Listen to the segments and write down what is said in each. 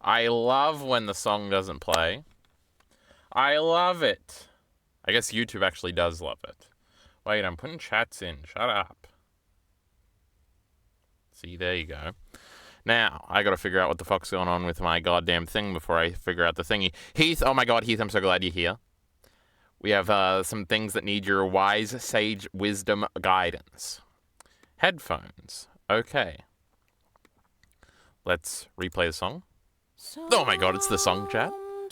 I love when the song doesn't play. I love it. I guess YouTube actually does love it. Wait, I'm putting chats in. Shut up. See, there you go. Now, I gotta figure out what the fuck's going on with my goddamn thing before I figure out the thingy. Heath, oh my god, Heath, I'm so glad you're here. We have some things that need your wise sage wisdom guidance. Headphones. Okay. Let's replay the song. Oh my god, it's the song, chat.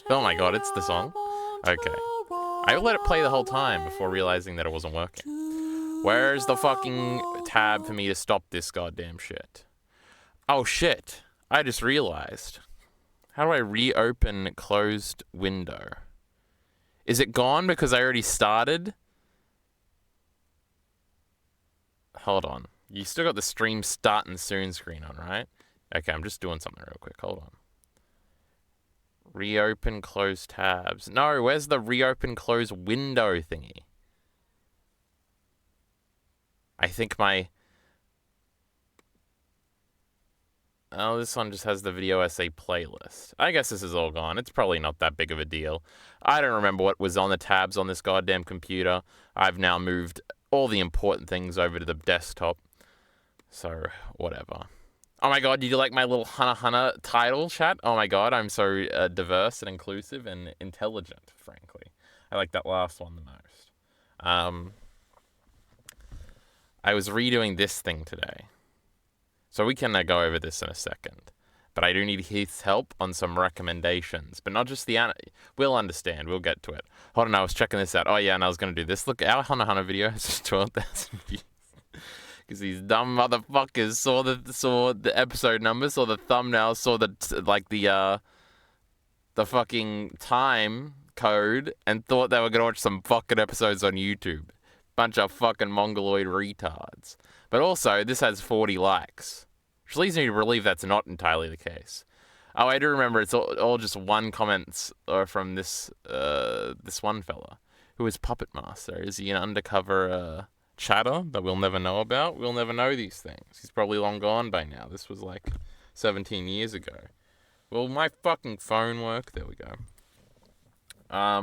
Oh my god, it's the song. Okay. I let it play the whole time before realizing that it wasn't working. Where's the fucking tab for me to stop this goddamn shit? Oh shit. I just realized. How do I reopen closed window? Is it gone because I already started? Hold on. You still got the stream starting soon screen on, right? Okay, I'm just doing something real quick. Hold on. Reopen close tabs. No, where's the reopen close window thingy? I think my... Oh, this one just has the video essay playlist. I guess this is all gone. It's probably not that big of a deal. I don't remember what was on the tabs on this goddamn computer. I've now moved all the important things over to the desktop. So, whatever. Oh my god, did you like my little Hunna Hunna title, chat? Oh my god, I'm so diverse and inclusive and intelligent, frankly. I like that last one the most. I was redoing this thing today. So we can go over this in a second. But I do need Heath's help on some recommendations. But not just the... We'll understand. We'll get to it. Hold on, I was checking this out. Oh yeah, and I was going to do this. Look, our Hunna Hunna video has just 12,000 views. Because these dumb motherfuckers saw the episode numbers, saw the thumbnail, saw the fucking time code, and thought they were going to watch some fucking episodes on YouTube. Bunch of fucking mongoloid retards. But also, this has 40 likes. Which leads me to believe that's not entirely the case. Oh, I do remember it's all just one comments from this one fella. Who is Puppet Master? Is he an undercover chatter that we'll never know about? We'll never know these things. He's probably long gone by now. This was like 17 years ago. Will my fucking phone work? There we go. Oh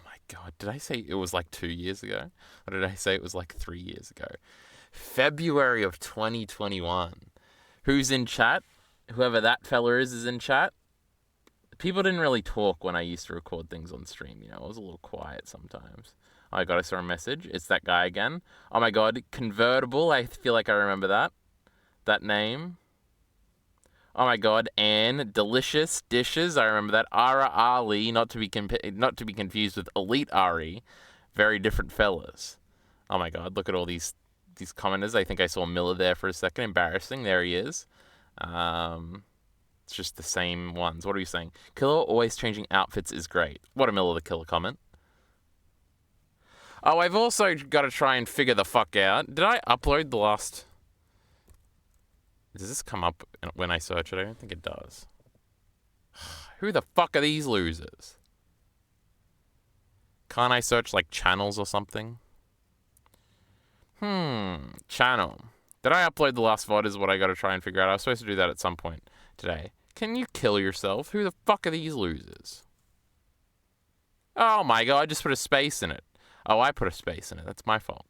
my god, did I say it was like 2 years ago? Or did I say it was like 3 years ago? February of 2021. Who's in chat? Whoever that fella is in chat. People didn't really talk when I used to record things on stream, you know. I was a little quiet sometimes. Oh my god, I saw a message. It's that guy again. Oh my god, Convertible. I feel like I remember that name. Oh my god, Anne, Delicious Dishes. I remember that. Ara Ali, not to be confused with Elite Ari. Very different fellas. Oh my god, look at all these commenters. I think I saw Miller there for a second. Embarrassing. There he is. It's just the same ones. What are you saying? Killer always changing outfits is great. What a Miller the Killer comment. Oh, I've also got to try and figure the fuck out. Did I upload the last... Does this come up when I search it? I don't think it does. Who the fuck are these losers? Can't I search like channels or something? Channel. Did I upload the last VOD is what I gotta try and figure out. I was supposed to do that at some point today. Can you kill yourself? Who the fuck are these losers? Oh my god, I just put a space in it. Oh, I put a space in it. That's my fault.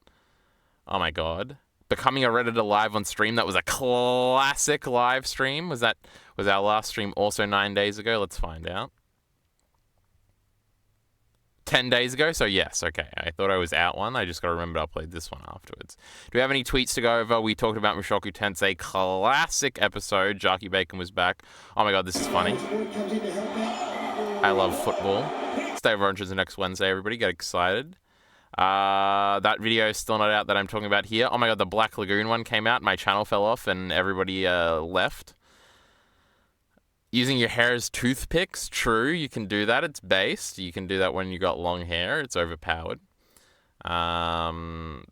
Oh my god. Becoming a Redditor live on stream. That was a classic live stream. Was our last stream also 9 days ago? Let's find out. 10 days ago? So yes, okay. I thought I was out one. I just got to remember to upload this one afterwards. Do we have any tweets to go over? We talked about Mushoku Tensei. Classic episode. Jackie Bacon was back. Oh my god, this is funny. I love football. Stay over until the next Wednesday, everybody. Get excited. That video is still not out that I'm talking about here. Oh my god, the Black Lagoon one came out. My channel fell off and everybody left. Using your hair as toothpicks. True, you can do that. It's based. You can do that when you got long hair. It's overpowered. Martin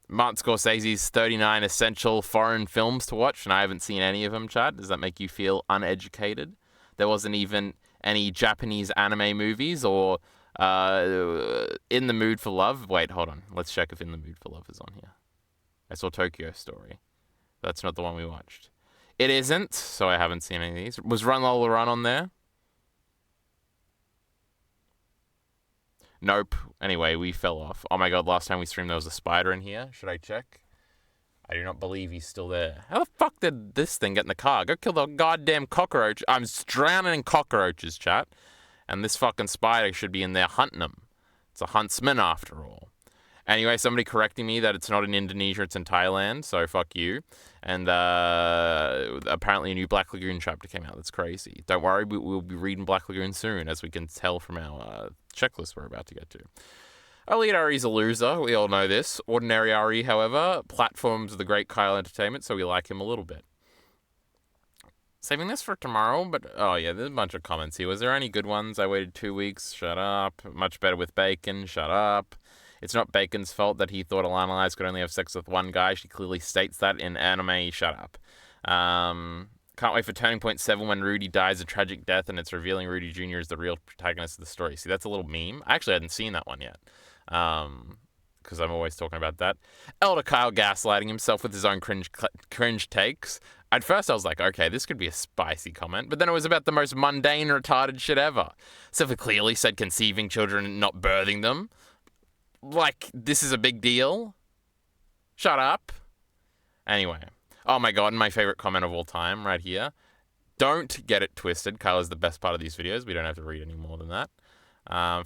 Scorsese's 39 essential foreign films to watch, and I haven't seen any of them, Chad. Does that make you feel uneducated? There wasn't even any Japanese anime movies or... In the Mood for Love. Wait, hold on. Let's check if In the Mood for Love is on here. I saw Tokyo Story. That's not the one we watched. It isn't, so I haven't seen any of these. Was Run Lola Run on there? Nope. Anyway, we fell off. Oh my god, last time we streamed there was a spider in here. Should I check? I do not believe he's still there. How the fuck did this thing get in the car? Go kill the goddamn cockroach. I'm drowning in cockroaches, chat. And this fucking spider should be in there hunting them. It's a huntsman after all. Anyway, somebody correcting me that it's not in Indonesia, it's in Thailand, so fuck you. And apparently a new Black Lagoon chapter came out. That's crazy. Don't worry, we'll be reading Black Lagoon soon, as we can tell from our checklist we're about to get to. Elite RE's a loser, we all know this. Ordinary RE, however, platforms the great Kyle Entertainment, so we like him a little bit. Saving this for tomorrow, but oh yeah, there's a bunch of comments here. Was there any good ones? I waited 2 weeks. Shut up. Much better with Bacon. Shut up. It's not Bacon's fault that he thought Alana Lyles could only have sex with one guy. She clearly states that in anime. Shut up. Can't wait for Turning Point 7 when Rudy dies a tragic death and it's revealing Rudy Jr. is the real protagonist of the story. See, that's a little meme. I actually hadn't seen that one yet. Because I'm always talking about that. Elder Kyle gaslighting himself with his own cringe takes. At first I was like, okay, this could be a spicy comment, but then it was about the most mundane, retarded shit ever. Sylvia clearly said conceiving children and not birthing them. Like, this is a big deal? Shut up. Anyway. Oh my god, my favorite comment of all time, right here. Don't get it twisted. Kyle is the best part of these videos. We don't have to read any more than that.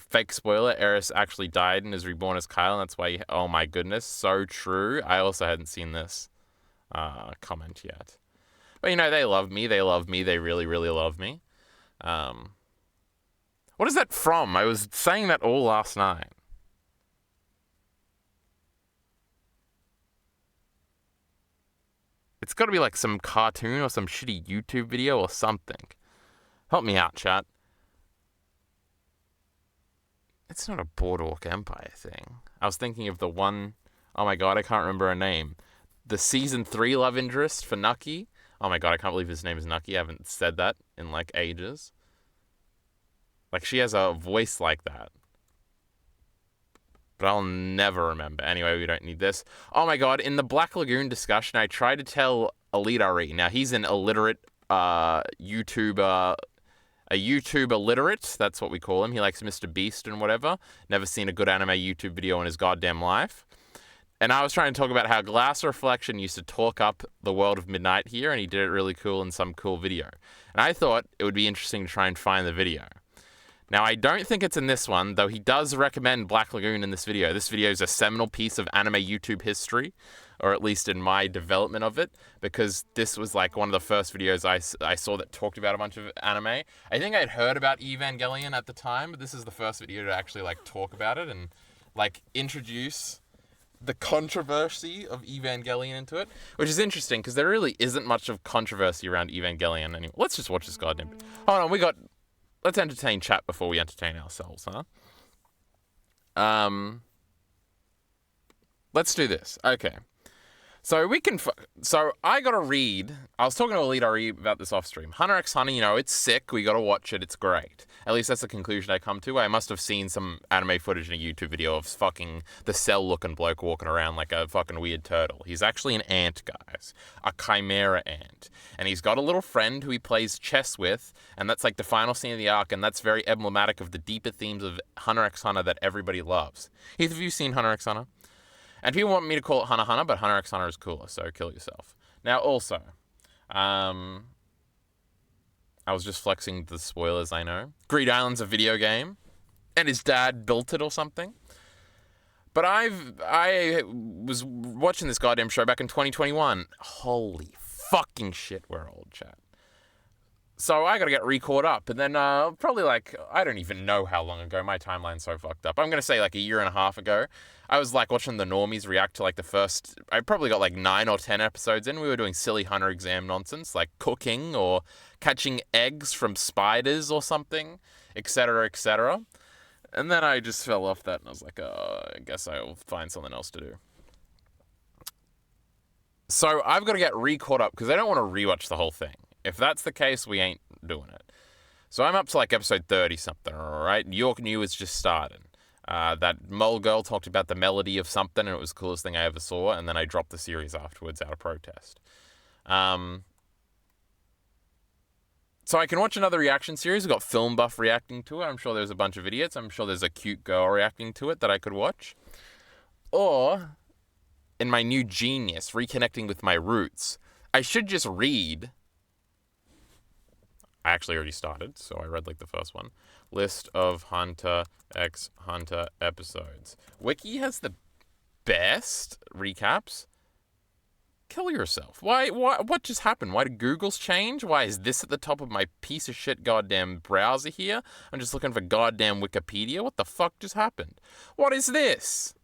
Fake spoiler, Eris actually died and is reborn as Kyle, and that's why oh my goodness, so true. I also hadn't seen this comment yet. But you know, they love me, they really, really love me. What is that from? I was saying that all last night. It's got to be like some cartoon or some shitty YouTube video or something. Help me out, chat. It's not a Boardwalk Empire thing. I was thinking of the one, oh my god, I can't remember her name. The season 3 love interest for Nucky. Oh my god, I can't believe his name is Nucky. I haven't said that in like ages. Like, she has a voice like that. But I'll never remember. Anyway, we don't need this. Oh my god, in the Black Lagoon discussion, I tried to tell Elite RE. Now, he's an illiterate YouTuber. A YouTube illiterate, that's what we call him. He likes Mr. Beast and whatever. Never seen a good anime YouTube video in his goddamn life. And I was trying to talk about how Glass Reflection used to talk up the world of Midnight here, and he did it really cool in some cool video. And I thought it would be interesting to try and find the video. Now, I don't think it's in this one, though he does recommend Black Lagoon in this video. This video is a seminal piece of anime YouTube history, or at least in my development of it, because this was like one of the first videos I saw that talked about a bunch of anime. I think I'd heard about Evangelion at the time, but this is the first video to actually like talk about it and like introduce the controversy of Evangelion into it, which is interesting because there really isn't much of controversy around Evangelion anymore. Let's just watch this goddamn. Hold on, let's entertain chat before we entertain ourselves, huh? Let's do this. Okay. So I gotta read. I was talking to Elite RE about this off stream. Hunter x Hunter, you know, it's sick. We gotta watch it. It's great. At least that's the conclusion I come to. I must have seen some anime footage in a YouTube video of fucking the Cell-looking bloke walking around like a fucking weird turtle. He's actually an ant, guys. A chimera ant. And he's got a little friend who he plays chess with, and that's like the final scene of the arc, and that's very emblematic of the deeper themes of Hunter x Hunter that everybody loves. Heath, have you seen Hunter x Hunter? And people want me to call it Hunter x Hunter, but Hunter x Hunter is cooler, so kill yourself. Now, also, I was just flexing the spoilers, I know. Greed Island's a video game, and his dad built it or something. But I was watching this goddamn show back in 2021. Holy fucking shit, we're old, chat. So I gotta get re-caught up, and then probably like, I don't even know how long ago, my timeline's so fucked up. I'm gonna say like a year and a half ago, I was like watching the normies react to like the first, I probably got like 9 or 10 episodes in. We were doing silly Hunter exam nonsense, like cooking or catching eggs from spiders or something, etc., etc. And then I just fell off that, and I was like, I guess I'll find something else to do. So I've got to get re-caught up, because I don't want to rewatch the whole thing. If that's the case, we ain't doing it. So I'm up to like episode 30-something, alright? York New has just started. That mole girl talked about the melody of something, and it was the coolest thing I ever saw, and then I dropped the series afterwards out of protest. So I can watch another reaction series. We've got Film Buff reacting to it. I'm sure there's a bunch of idiots. I'm sure there's a cute girl reacting to it that I could watch. Or, in my new genius, reconnecting with my roots, I should just read. I actually already started, so I read like the first one. List of Hunter x Hunter episodes. Wiki has the best recaps. Kill yourself. Why? What just happened? Why did Google's change? Why is this at the top of my piece of shit goddamn browser here? I'm just looking for goddamn Wikipedia. What the fuck just happened? What is this?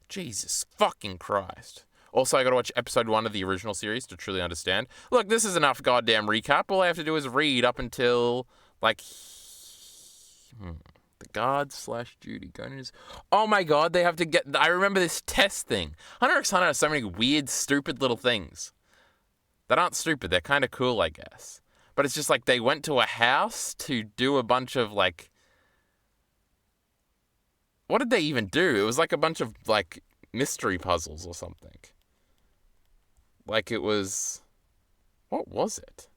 Jesus fucking Christ. Also, I gotta watch episode 1 of the original series to truly understand. Look, this is enough goddamn recap. All I have to do is read up until, like, the guard/Judy. Oh my god, they have to get... I remember this test thing. Hunter x Hunter has so many weird, stupid little things. That aren't stupid, they're kind of cool, I guess. But it's just like they went to a house to do a bunch of, like... What did they even do? It was like a bunch of, like, mystery puzzles or something. Like it was... What was it?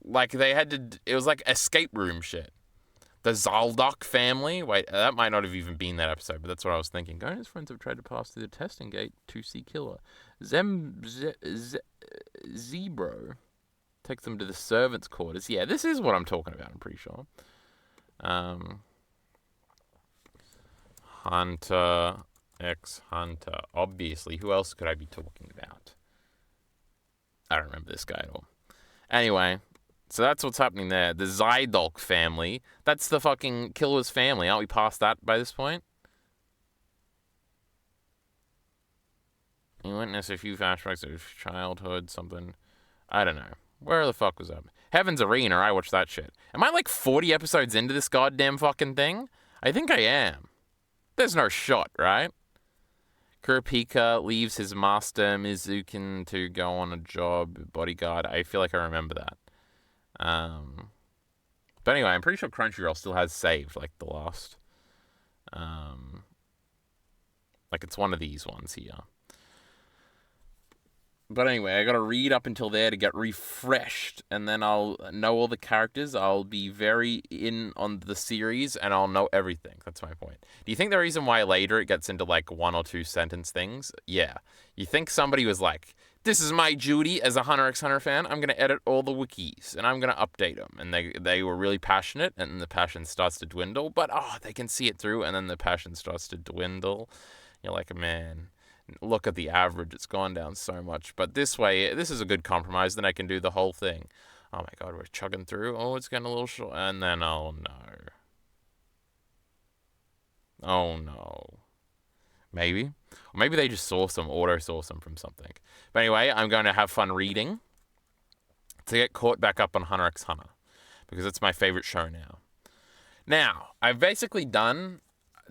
Like they had to... It was like escape room shit. The Zaldok family? Wait, that might not have even been that episode, but that's what I was thinking. Go and his friends have tried to pass through the testing gate to see Killer. Zebro takes them to the servants' quarters. Yeah, this is what I'm talking about, I'm pretty sure. Hunter x Hunter. Obviously, who else could I be talking about? I don't remember this guy at all. Anyway, so that's what's happening there. The Zydolk family. That's the fucking killer's family. Aren't we past that by this point? You witness a few flashbacks of childhood, something. I don't know. Where the fuck was that? Heaven's Arena, I watched that shit. Am I like 40 episodes into this goddamn fucking thing? I think I am. There's no shot, right? Kurapika leaves his master Mizukin to go on a job, bodyguard. I feel like I remember that. But anyway, I'm pretty sure Crunchyroll still has saved, like, the last... like, it's one of these ones here. But anyway, I gotta read up until there to get refreshed, and then I'll know all the characters, I'll be very in on the series, and I'll know everything. That's my point. Do you think the reason why later it gets into, like, 1 or 2 sentence things? Yeah. You think somebody was like, this is my duty as a Hunter x Hunter fan, I'm gonna edit all the wikis, and I'm gonna update them. And they were really passionate, and the passion starts to dwindle, but, they can see it through, and then the passion starts to dwindle. You're like, man... Look at the average, it's gone down so much. But this way, this is a good compromise, then I can do the whole thing. Oh my god, we're chugging through. Oh, it's getting a little short. And then, oh no. Oh no. Maybe. Or maybe they just auto-source them from something. But anyway, I'm going to have fun reading to get caught back up on Hunter x Hunter. Because it's my favorite show now. Now, I've basically done...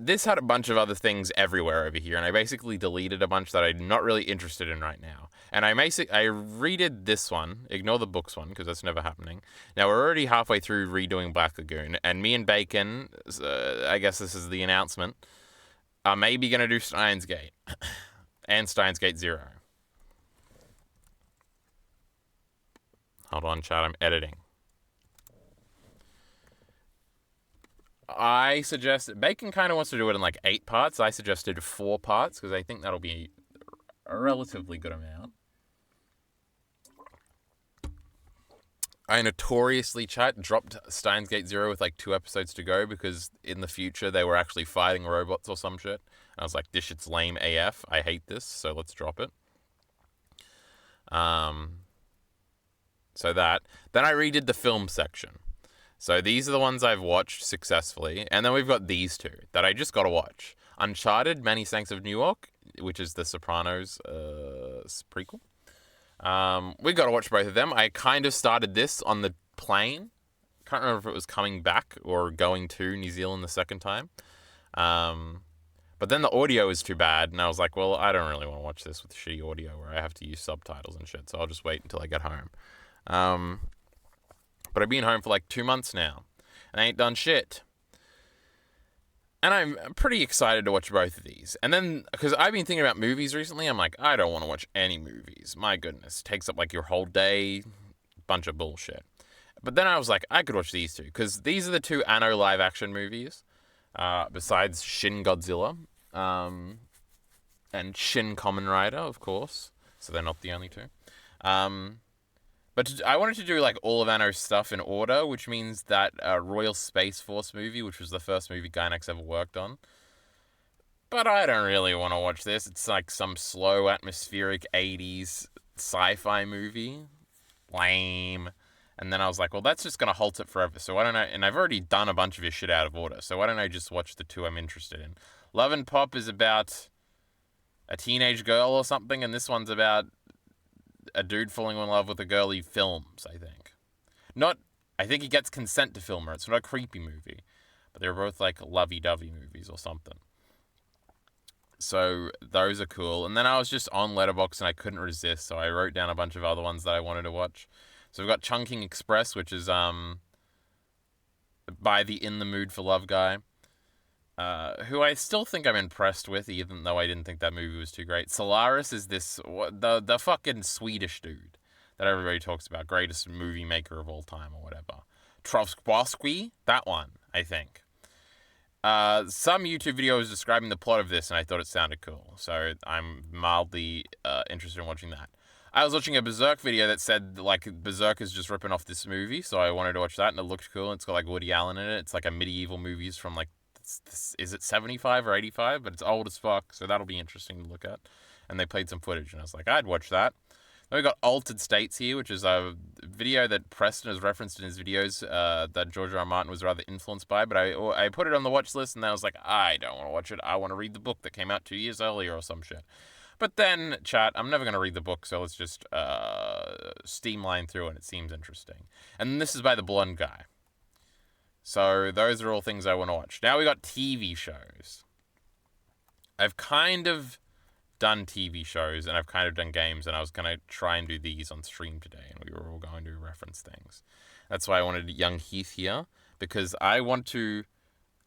This had a bunch of other things everywhere over here, and I basically deleted a bunch that I'm not really interested in right now. And I redid this one, ignore the books one, because that's never happening. Now, we're already halfway through redoing Black Lagoon, and me and Bacon, I guess this is the announcement, are maybe going to do Steins Gate, and Steins Gate 0. Hold on, chat, I'm editing. I suggested... Bacon kind of wants to do it in like 8 parts. I suggested 4 parts because I think that'll be a relatively good amount. I notoriously, chat, dropped Steins Gate 0 with like 2 episodes to go because in the future they were actually fighting robots or some shit. And I was like, this shit's lame AF. I hate this, so let's drop it. So that. Then I redid the film section. So these are the ones I've watched successfully. And then we've got these 2 that I just got to watch. Uncharted, Many Saints of Newark, which is the Sopranos prequel. We got to watch both of them. I kind of started this on the plane. Can't remember if it was coming back or going to New Zealand the second time. But then the audio was too bad. And I was like, well, I don't really want to watch this with shitty audio where I have to use subtitles and shit. So I'll just wait until I get home. But I've been home for like 2 months now, and I ain't done shit. And I'm pretty excited to watch both of these. And then, because I've been thinking about movies recently, I'm like, I don't want to watch any movies. My goodness, it takes up like your whole day, bunch of bullshit. But then I was like, I could watch these two, because these are the two Anno live-action movies, besides Shin Godzilla, and Shin Kamen Rider, of course. So they're not the only two. But I wanted to do like all of Anno's stuff in order, which means that Royal Space Force movie, which was the first movie Gainax ever worked on. But I don't really want to watch this. It's like some slow, atmospheric 80s sci-fi movie. Lame. And then I was like, well, that's just going to halt it forever. So why don't I... And I've already done a bunch of his shit out of order. So why don't I just watch the two I'm interested in? Love and Pop is about a teenage girl or something, and this one's about a dude falling in love with a girl he films, I think. I think he gets consent to film her. It's not a creepy movie. But they're both like lovey-dovey movies or something. So those are cool. And then I was just on Letterboxd and I couldn't resist, so I wrote down a bunch of other ones that I wanted to watch. So we've got Chungking Express, which is by the In the Mood for Love guy, who I still think I'm impressed with, even though I didn't think that movie was too great. Solaris is the fucking Swedish dude that everybody talks about, greatest movie maker of all time or whatever. Trovskvoski, that one, I think. Some YouTube video was describing the plot of this, and I thought it sounded cool, so I'm mildly interested in watching that. I was watching a Berserk video that said, like, Berserk is just ripping off this movie, so I wanted to watch that, and it looked cool. It's got, like, Woody Allen in it. It's, like, a medieval movies from, like, is it 75 or 85? But it's old as fuck, so that'll be interesting to look at. And they played some footage, and I was like, I'd watch that. Then we got Altered States here, which is a video that Preston has referenced in his videos that George R. R. Martin was rather influenced by, but I put it on the watch list, and then I was like, I don't want to watch it. I want to read the book that came out 2 years earlier or some shit. But then, chat, I'm never going to read the book, so let's just steamline through it. It seems interesting. And this is by the blonde guy. So those are all things I want to watch. Now we got TV shows. I've kind of done TV shows, and I've kind of done games, and I was going to try and do these on stream today, and we were all going to reference things. That's why I wanted young Heath here, because I want to...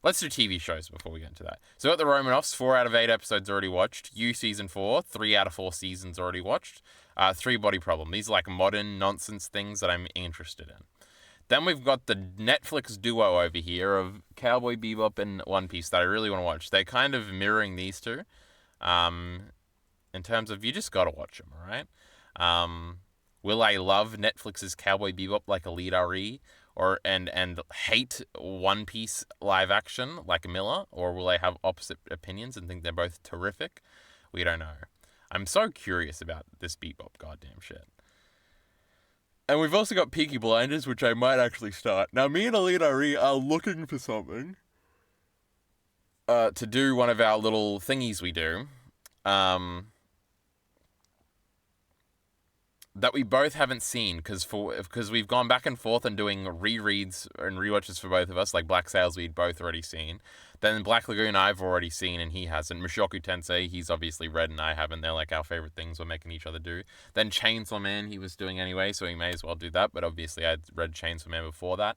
Let's do TV shows before we get into that. So got the Romanoffs, 4 out of 8 episodes already watched. You Season 4, 3 out of 4 seasons already watched. 3 Body Problem. These are like modern nonsense things that I'm interested in. Then we've got the Netflix duo over here of Cowboy Bebop and One Piece that I really want to watch. They're kind of mirroring these two. In terms of, you just gotta watch them, alright? Will I love Netflix's Cowboy Bebop like Elite RE? And hate One Piece live action like Miller, or will they have opposite opinions and think they're both terrific? We don't know. I'm so curious about this Bebop goddamn shit. And we've also got Peaky Blinders, which I might actually start. Now, me and Elite RE are looking for something to do one of our little thingies we do. That we both haven't seen, because we've gone back and forth and doing rereads and rewatches for both of us, like Black Sails we'd both already seen. Then Black Lagoon I've already seen and he hasn't. Mushoku Tensei he's obviously read and I haven't. They're like our favorite things we're making each other do. Then Chainsaw Man he was doing anyway, so he may as well do that, but obviously I'd read Chainsaw Man before that.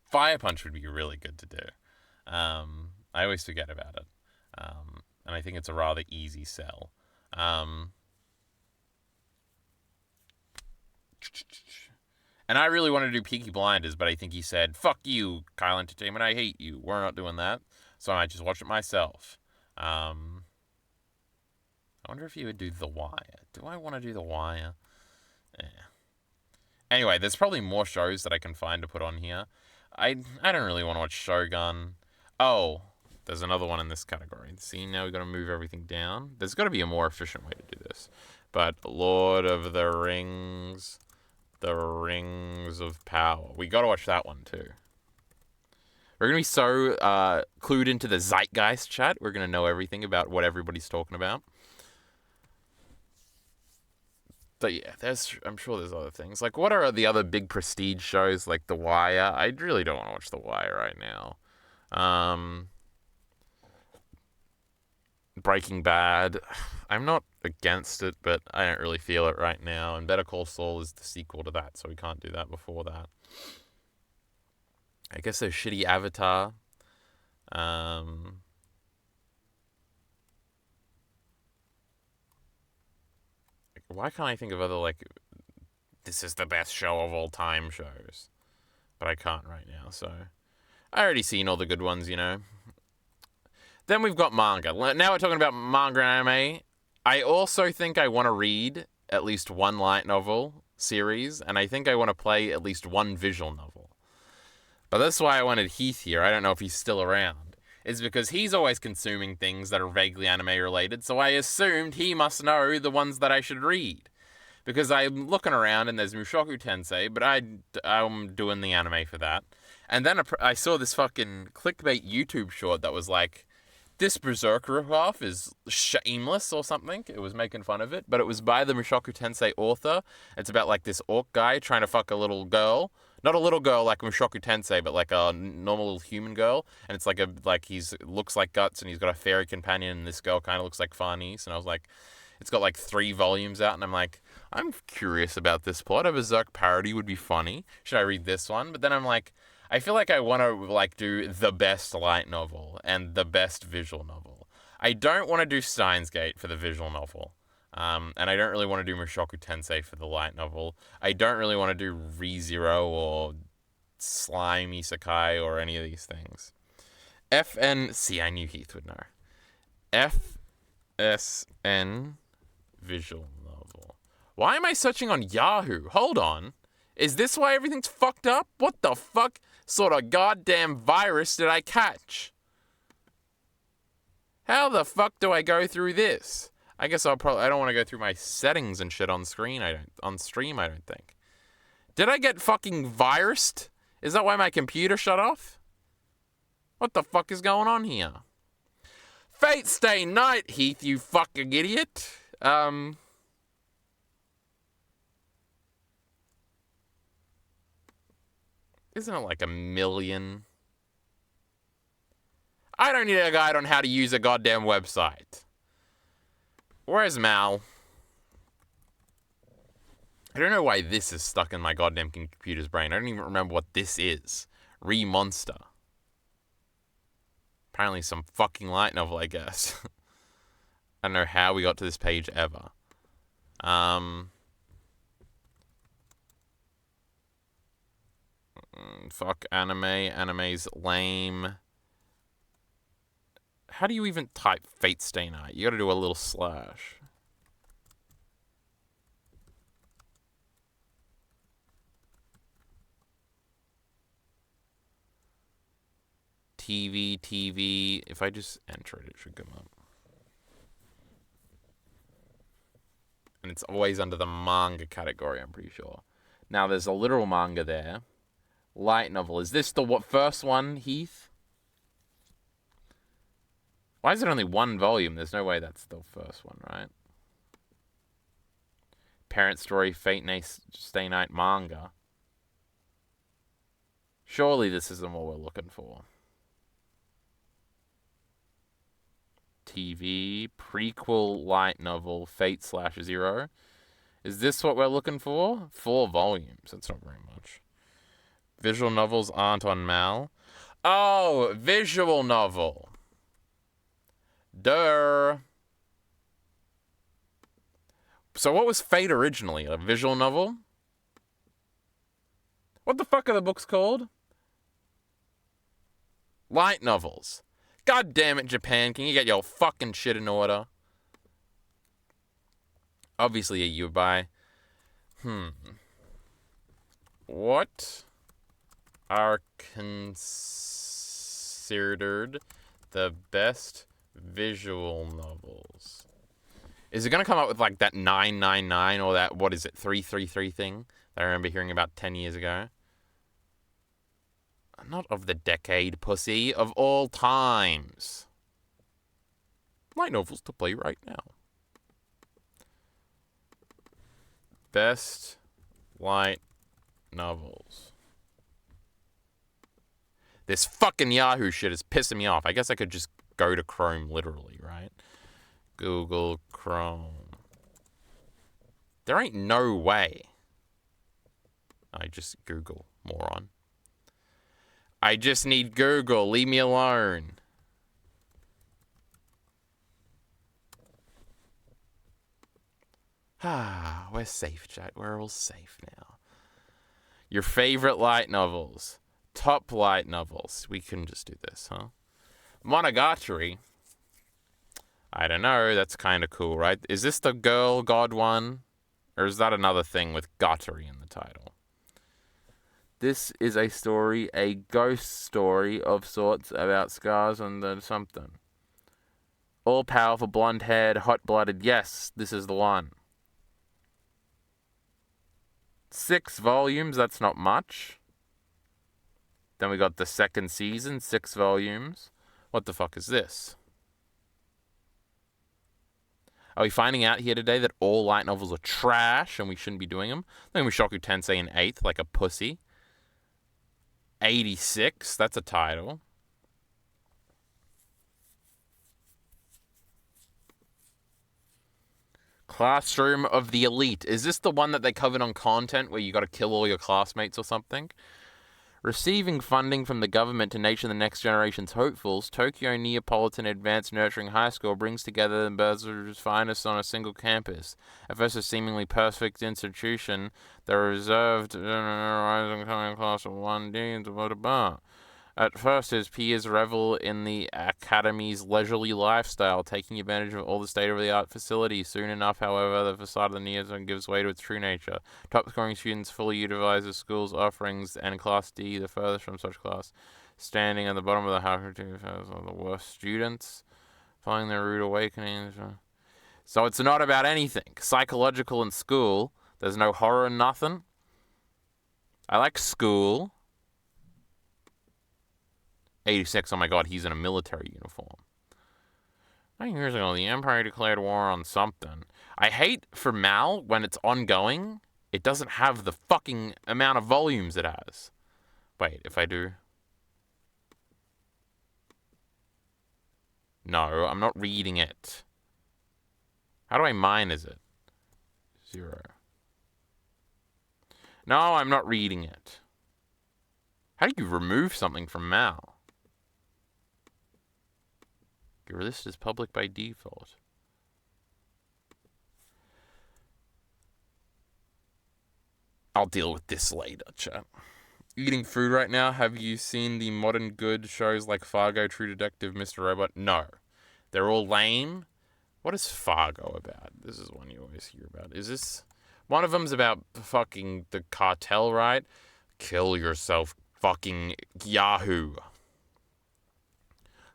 Fire Punch would be really good to do. I always forget about it. And I think it's a rather easy sell. And I really wanted to do Peaky Blinders, but I think he said, fuck you, Kyle Entertainment, I hate you. We're not doing that. So I might just watch it myself. I wonder if he would do The Wire. Do I want to do The Wire? Anyway, there's probably more shows that I can find to put on here. I don't really want to watch Shogun. Oh, there's another one in this category. See, now we've got to move everything down. There's got to be a more efficient way to do this. But Lord of the Rings, The Rings of Power. We got to watch that one too. We're going to be so clued into the zeitgeist, chat. We're going to know everything about what everybody's talking about. But yeah, I'm sure there's other things. Like, what are the other big prestige shows like The Wire? I really don't want to watch The Wire right now. Breaking Bad. I'm not against it, but I don't really feel it right now. And Better Call Saul is the sequel to that, so we can't do that before that. I guess there's shitty Avatar. Why can't I think of other, like, this is the best show of all time shows. But I can't right now, so I already seen all the good ones, you know. Then we've got manga. Now we're talking about manga and anime. I also think I want to read at least one light novel series, and I think I want to play at least one visual novel. But that's why I wanted Heath here. I don't know if he's still around. It's because he's always consuming things that are vaguely anime related, so I assumed he must know the ones that I should read. Because I'm looking around and there's Mushoku Tensei, but I'm doing the anime for that. And then I saw this fucking clickbait YouTube short that was like, this Berserk ripoff is shameless or something. It was making fun of it, but it was by the Mushoku Tensei author. It's about like this orc guy trying to fuck a little girl. Not a little girl like Mushoku Tensei, but like a normal human girl. And it's like he's looks like Guts and he's got a fairy companion and this girl kind of looks like Farnese. And I was like, it's got like 3 volumes out and I'm like, I'm curious about this plot. A Berserk parody would be funny. Should I read this one? But then I'm like, I feel like I want to like do the best light novel and the best visual novel. I don't want to do Steins Gate for the visual novel. And I don't really want to do Mushoku Tensei for the light novel. I don't really want to do ReZero or Slime Isekai or any of these things. See, I knew Heath would know. FSN visual novel. Why am I searching on Yahoo? Hold on. Is this why everything's fucked up? What the fuck sort of goddamn virus did I catch? How the fuck do I go through this? I guess I don't want to go through my settings and shit on stream, I don't think. Did I get fucking virused? Is that why my computer shut off? What the fuck is going on here? Fate Stay Night, Heath, you fucking idiot. Isn't it like 1 million? I don't need a guide on how to use a goddamn website. Where's Mal? I don't know why this is stuck in my goddamn computer's brain. I don't even remember what this is. Monster. Apparently some fucking light novel, I guess. I don't know how we got to this page ever. Fuck anime. Anime's lame. How do you even type Fate Stay Night? You gotta do a little slash. TV. If I just enter it, it should come up. And it's always under the manga category, I'm pretty sure. Now, there's a literal manga there. Light novel. Is this the first one, Heath? Why is it only 1 volume? There's no way that's the first one, right? Parent Story, Fate Stay Night manga. Surely this isn't what we're looking for. TV, prequel light novel, Fate/Zero. Is this what we're looking for? 4 volumes. That's not very much. Visual novels aren't on Mal. Oh, visual novel. Duh. So what was Fate originally? A visual novel? What the fuck are the books called? Light novels. God damn it, Japan. Can you get your fucking shit in order? Obviously you buy. What are considered the best visual novels? Is it going to come up with like that 999 or that, what is it, 333 thing that I remember hearing about 10 years ago? Not of the decade, pussy, of all times. Light novels to play right now. Best light novels. This fucking Yahoo shit is pissing me off. I guess I could just go to Chrome literally, right? Google Chrome. There ain't no way. I just Google, moron. I just need Google. Leave me alone. Ah, we're safe, chat. We're all safe now. Your favorite light novels. Top light novels. We couldn't just do this, huh? Monogatari. I don't know. That's kind of cool, right? Is this the girl god one? Or is that another thing with Gatari in the title? This is a story, a ghost story of sorts about scars and something. All-powerful, blonde-haired, hot-blooded. Yes, this is the one. 6 volumes, that's not much. Then we got the second season, 6 volumes. What the fuck is this? Are we finding out here today that all light novels are trash and we shouldn't be doing them? Then we Mushoku Tensei in 8th, like a pussy. 86, that's a title. Classroom of the Elite. Is this the one that they covered on Content where you got to kill all your classmates or something? Receiving funding from the government to nurture the next generation's hopefuls, Tokyo Neapolitan Advanced Nurturing High School brings together the Berserker's finest on a single campus. At first a seemingly perfect institution, the reserved rising coming class of 1D. At first, his peers revel in the academy's leisurely lifestyle, taking advantage of all the state-of-the-art facilities. Soon enough, however, the facade of the Neapolitan gives way to its true nature. Top-scoring students fully utilize the school's offerings, and Class D, the furthest from such class, standing at the bottom of the hierarchy are the worst students, following their rude awakenings. So it's not about anything. Psychological in school. There's no horror and nothing. I like school. 86, oh my god, he's in a military uniform. 9 years ago, the Empire declared war on something. I hate for Mal, when it's ongoing, it doesn't have the fucking amount of volumes it has. Wait, if I do... No, I'm not reading it. How do I mine is it? 0. No, I'm not reading it. How do you remove something from Mal? Your list is public by default. I'll deal with this later, chat. Eating food right now. Have you seen the modern good shows like Fargo, True Detective, Mr. Robot? No. They're all lame. What is Fargo about? This is one you always hear about. Is this... One of them's about fucking the cartel, right? Kill yourself, fucking Yahoo.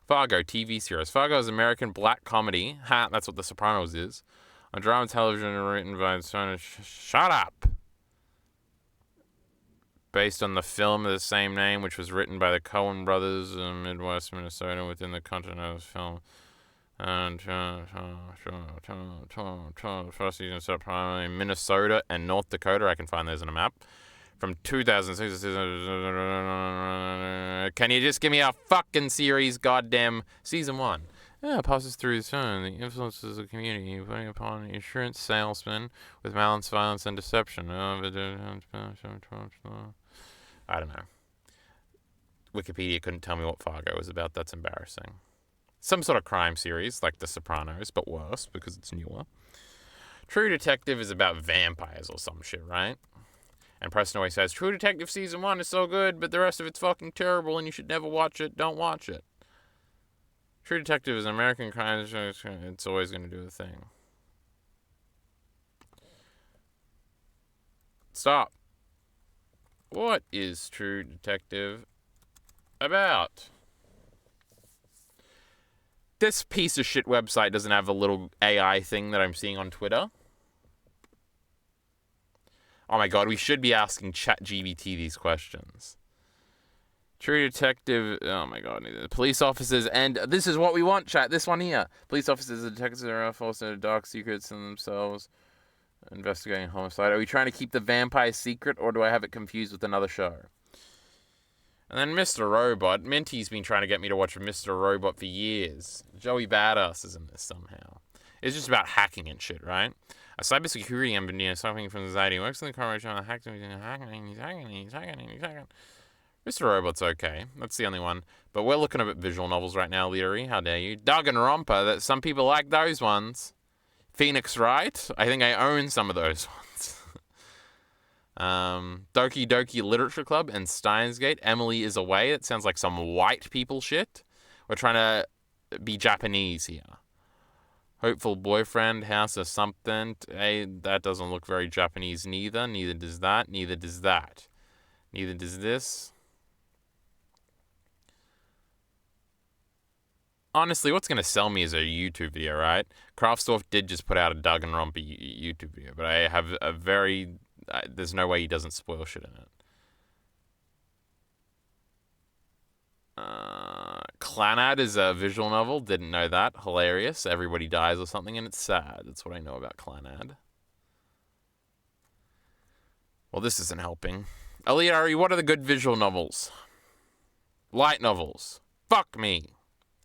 Fargo, TV series. Fargo is American black comedy. Ha, that's what The Sopranos is. On drama television written by... Shut up! Based on the film of the same name, which was written by the Coen brothers in Midwest Minnesota within the content of the film. And first season set primarily in Minnesota and North Dakota. I can find those on a map. From 2006. Can you just give me a fucking series, goddamn season 1? Yeah, passes through the sun. The influences of the community, putting upon insurance salesmen with malice, violence, and deception. I don't know. Wikipedia couldn't tell me what Fargo was about. That's embarrassing. Some sort of crime series, like The Sopranos, but worse, because it's newer. True Detective is about vampires or some shit, right? And Preston always says, True Detective Season 1 is so good, but the rest of it's fucking terrible and you should never watch it. Don't watch it. True Detective is an American crime show. It's always going to do a thing. Stop. What is True Detective about? This piece of shit website doesn't have a little AI thing that I'm seeing on Twitter. Oh my god, we should be asking ChatGPT these questions. True Detective, oh my god, police officers, and this is what we want, chat, this one here. Police officers and detectives are forced into dark secrets in themselves, investigating homicide. Are we trying to keep the vampire secret, or do I have it confused with another show? And then Mr. Robot. Minty's been trying to get me to watch Mr. Robot for years. Joey Badass is in this somehow. It's just about hacking and shit, right? A cybersecurity engineer suffering from anxiety works in the corporation on hacking. Mr. Robot's okay. That's the only one. But we're looking at visual novels right now, Leary. How dare you? Doug and Romper. That some people like those ones. Phoenix Wright. I think I own some of those ones. Doki Doki Literature Club and Steins Gate. Emily is Away. It sounds like some white people shit. We're trying to be Japanese here. Hopeful Boyfriend, House of Something. Hey, that doesn't look very Japanese neither. Neither does that. Neither does that. Neither does this. Honestly, what's going to sell me is a YouTube video, right? Kraftsdorf did just put out a Danganronpa YouTube video, but I have a very... there's no way he doesn't spoil shit in it. Clannad is a visual novel. Didn't know that. Hilarious. Everybody dies or something, and it's sad. That's what I know about Clannad. Well, this isn't helping. Aliari, what are the good visual novels? Light novels. Fuck me.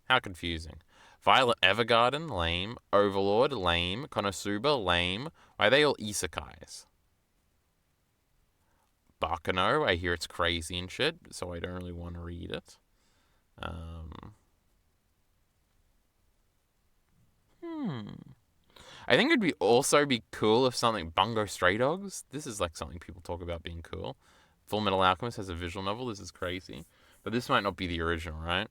How confusing. Violet Evergarden, lame. Overlord, lame. Konosuba, lame. Why are they all isekais? Bakano, I hear it's crazy and shit, so I don't really want to read it. I think it'd be also be cool if something... Bungo Stray Dogs? This is like something people talk about being cool. Full Metal Alchemist has a visual novel. This is crazy. But this might not be the original, right?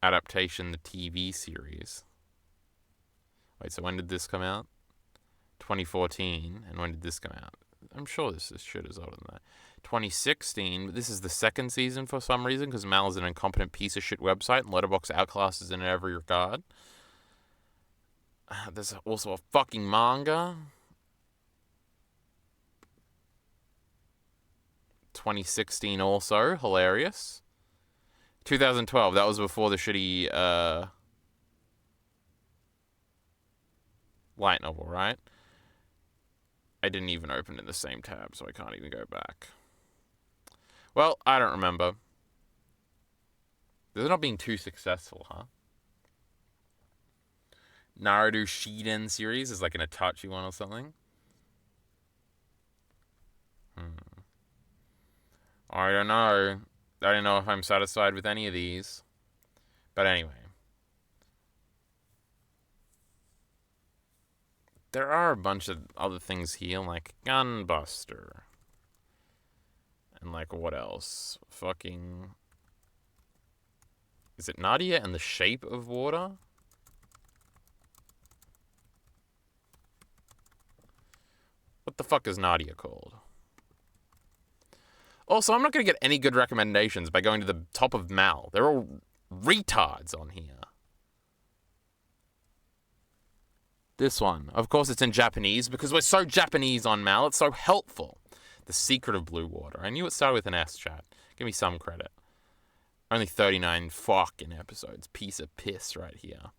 Adaptation, the TV series. Wait, so when did this come out? 2014. And when did this come out? I'm sure this shit is older than that. 2016. This is the second season for some reason, because Mal is an incompetent piece of shit website, and Letterboxd outclasses in every regard. There's also a fucking manga. 2016 also. Hilarious. 2012. That was before the shitty light novel, right? I didn't even open it in the same tab, so I can't even go back. Well, I don't remember. They're not being too successful, huh? Naruto Shiden series is like an Itachi one or something. I don't know. I don't know if I'm satisfied with any of these. But anyway. There are a bunch of other things here, like Gunbuster. And like, what else? Fucking... Is it Nadia and the Shape of Water? What the fuck is Nadia called? Also, I'm not going to get any good recommendations by going to the top of Mal. They're all retards on here. This one. Of course, it's in Japanese, because we're so Japanese on Mal. It's so helpful. The Secret of Blue Water. I knew it started with an S, chat. Give me some credit. Only 39 fucking episodes. Piece of piss right here.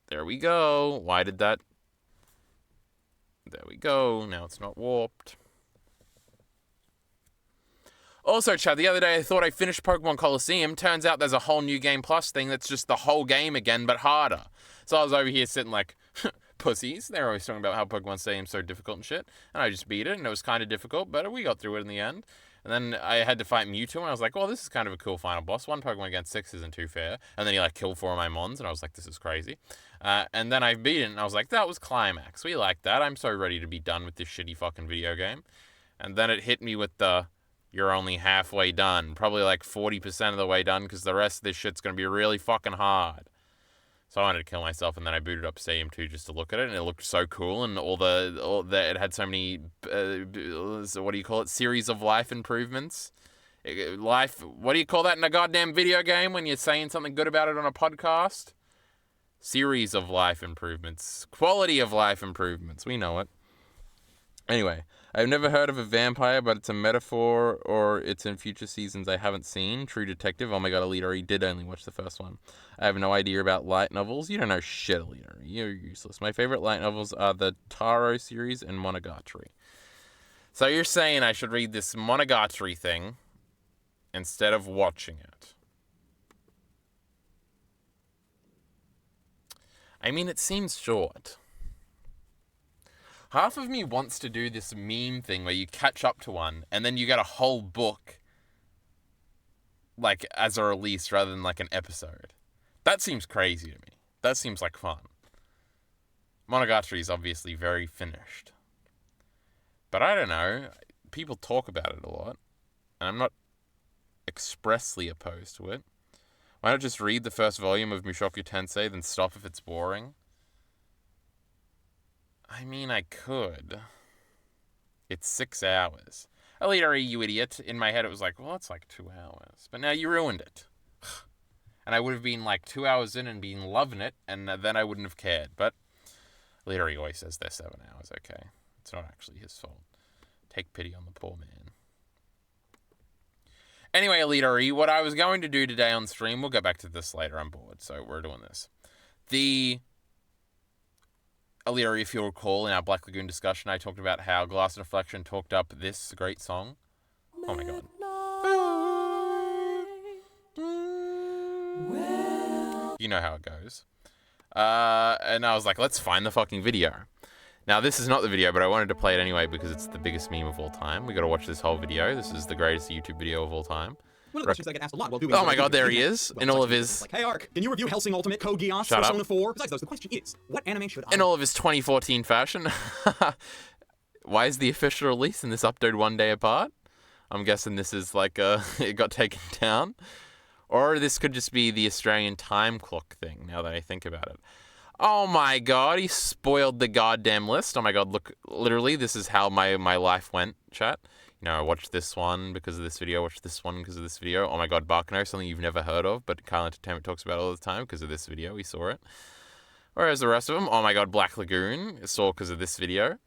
There we go. Why did that... There we go. Now it's not warped. Also, Chad, the other day I thought I finished Pokemon Colosseum. Turns out there's a whole new Game Plus thing that's just the whole game again, but harder. So I was over here sitting like, pussies. They're always talking about how Pokemon Stadium's so difficult and shit. And I just beat it, and it was kind of difficult, but we got through it in the end. And then I had to fight Mewtwo, and I was like, well, this is kind of a cool final boss. One Pokemon against 6 isn't too fair. And then he, like, killed 4 of my Mons, and I was like, this is crazy. And then I beat it, and I was like, that was climax. We like that. I'm so ready to be done with this shitty fucking video game. And then it hit me with the, you're only halfway done. Probably like 40% of the way done, because the rest of this shit's going to be really fucking hard. So I wanted to kill myself, and then I booted up Stadium 2 just to look at it, and it looked so cool, and it had so many, what do you call it, series of life improvements. What do you call that in a goddamn video game when you're saying something good about it on a podcast? Series of life improvements. Quality of life improvements. We know it. Anyway, I've never heard of a vampire, but it's a metaphor, or it's in future seasons I haven't seen. True Detective. Oh my god, Alita, you did only watch the first one. I have no idea about light novels. You don't know shit, Alita. You're useless. My favorite light novels are the Taro series and Monogatari. So you're saying I should read this Monogatari thing instead of watching it? I mean, it seems short. Half of me wants to do this meme thing where you catch up to one and then you get a whole book like, as a release rather than, like, an episode. That seems crazy to me. That seems like fun. Monogatari is obviously very finished. But I don't know. People talk about it a lot. And I'm not expressly opposed to it. Why not just read the first volume of Mushoku Tensei, then stop if it's boring? I mean, I could. It's 6 hours. Elite, you idiot. In my head, it was like, well, it's like 2 hours. But now you ruined it. And I would have been like 2 hours in and been loving it, and then I wouldn't have cared. But Elite always says they're 7 hours, okay? It's not actually his fault. Take pity on the poor man. Anyway, Elite, what I was going to do today on stream, we'll go back to this later, I'm bored, so we're doing this. Elite, if you'll recall, in our Black Lagoon discussion, I talked about how Glass Reflection talked up this great song. Oh my god. You know how it goes. And I was like, let's find the fucking video. Now, this is not the video, but I wanted to play it anyway because it's the biggest meme of all time. We got to watch this whole video. This is the greatest YouTube video of all time. One of the questions I get asked a lot while doing oh my god, there he is. In all of his... Like, hey Ark, can you review Hellsing Ultimate, Code Geass, Shut Persona up. 4? Besides those, the question is, what anime should I... In all of his 2014 fashion. Why is the official release and this upload 1 day apart? I'm guessing this is like it got taken down. Or this could just be the Australian time clock thing, now that I think about it. Oh my god, he spoiled the goddamn list. Oh my god, look, literally, this is how my life went, chat. You know, I watched this one because of this video, watched this one because of this video. Oh my god, Baccano, something you've never heard of, but Kyle Entertainment talks about all the time because of this video, we saw it. Whereas the rest of them, oh my god, Black Lagoon, saw because of this video.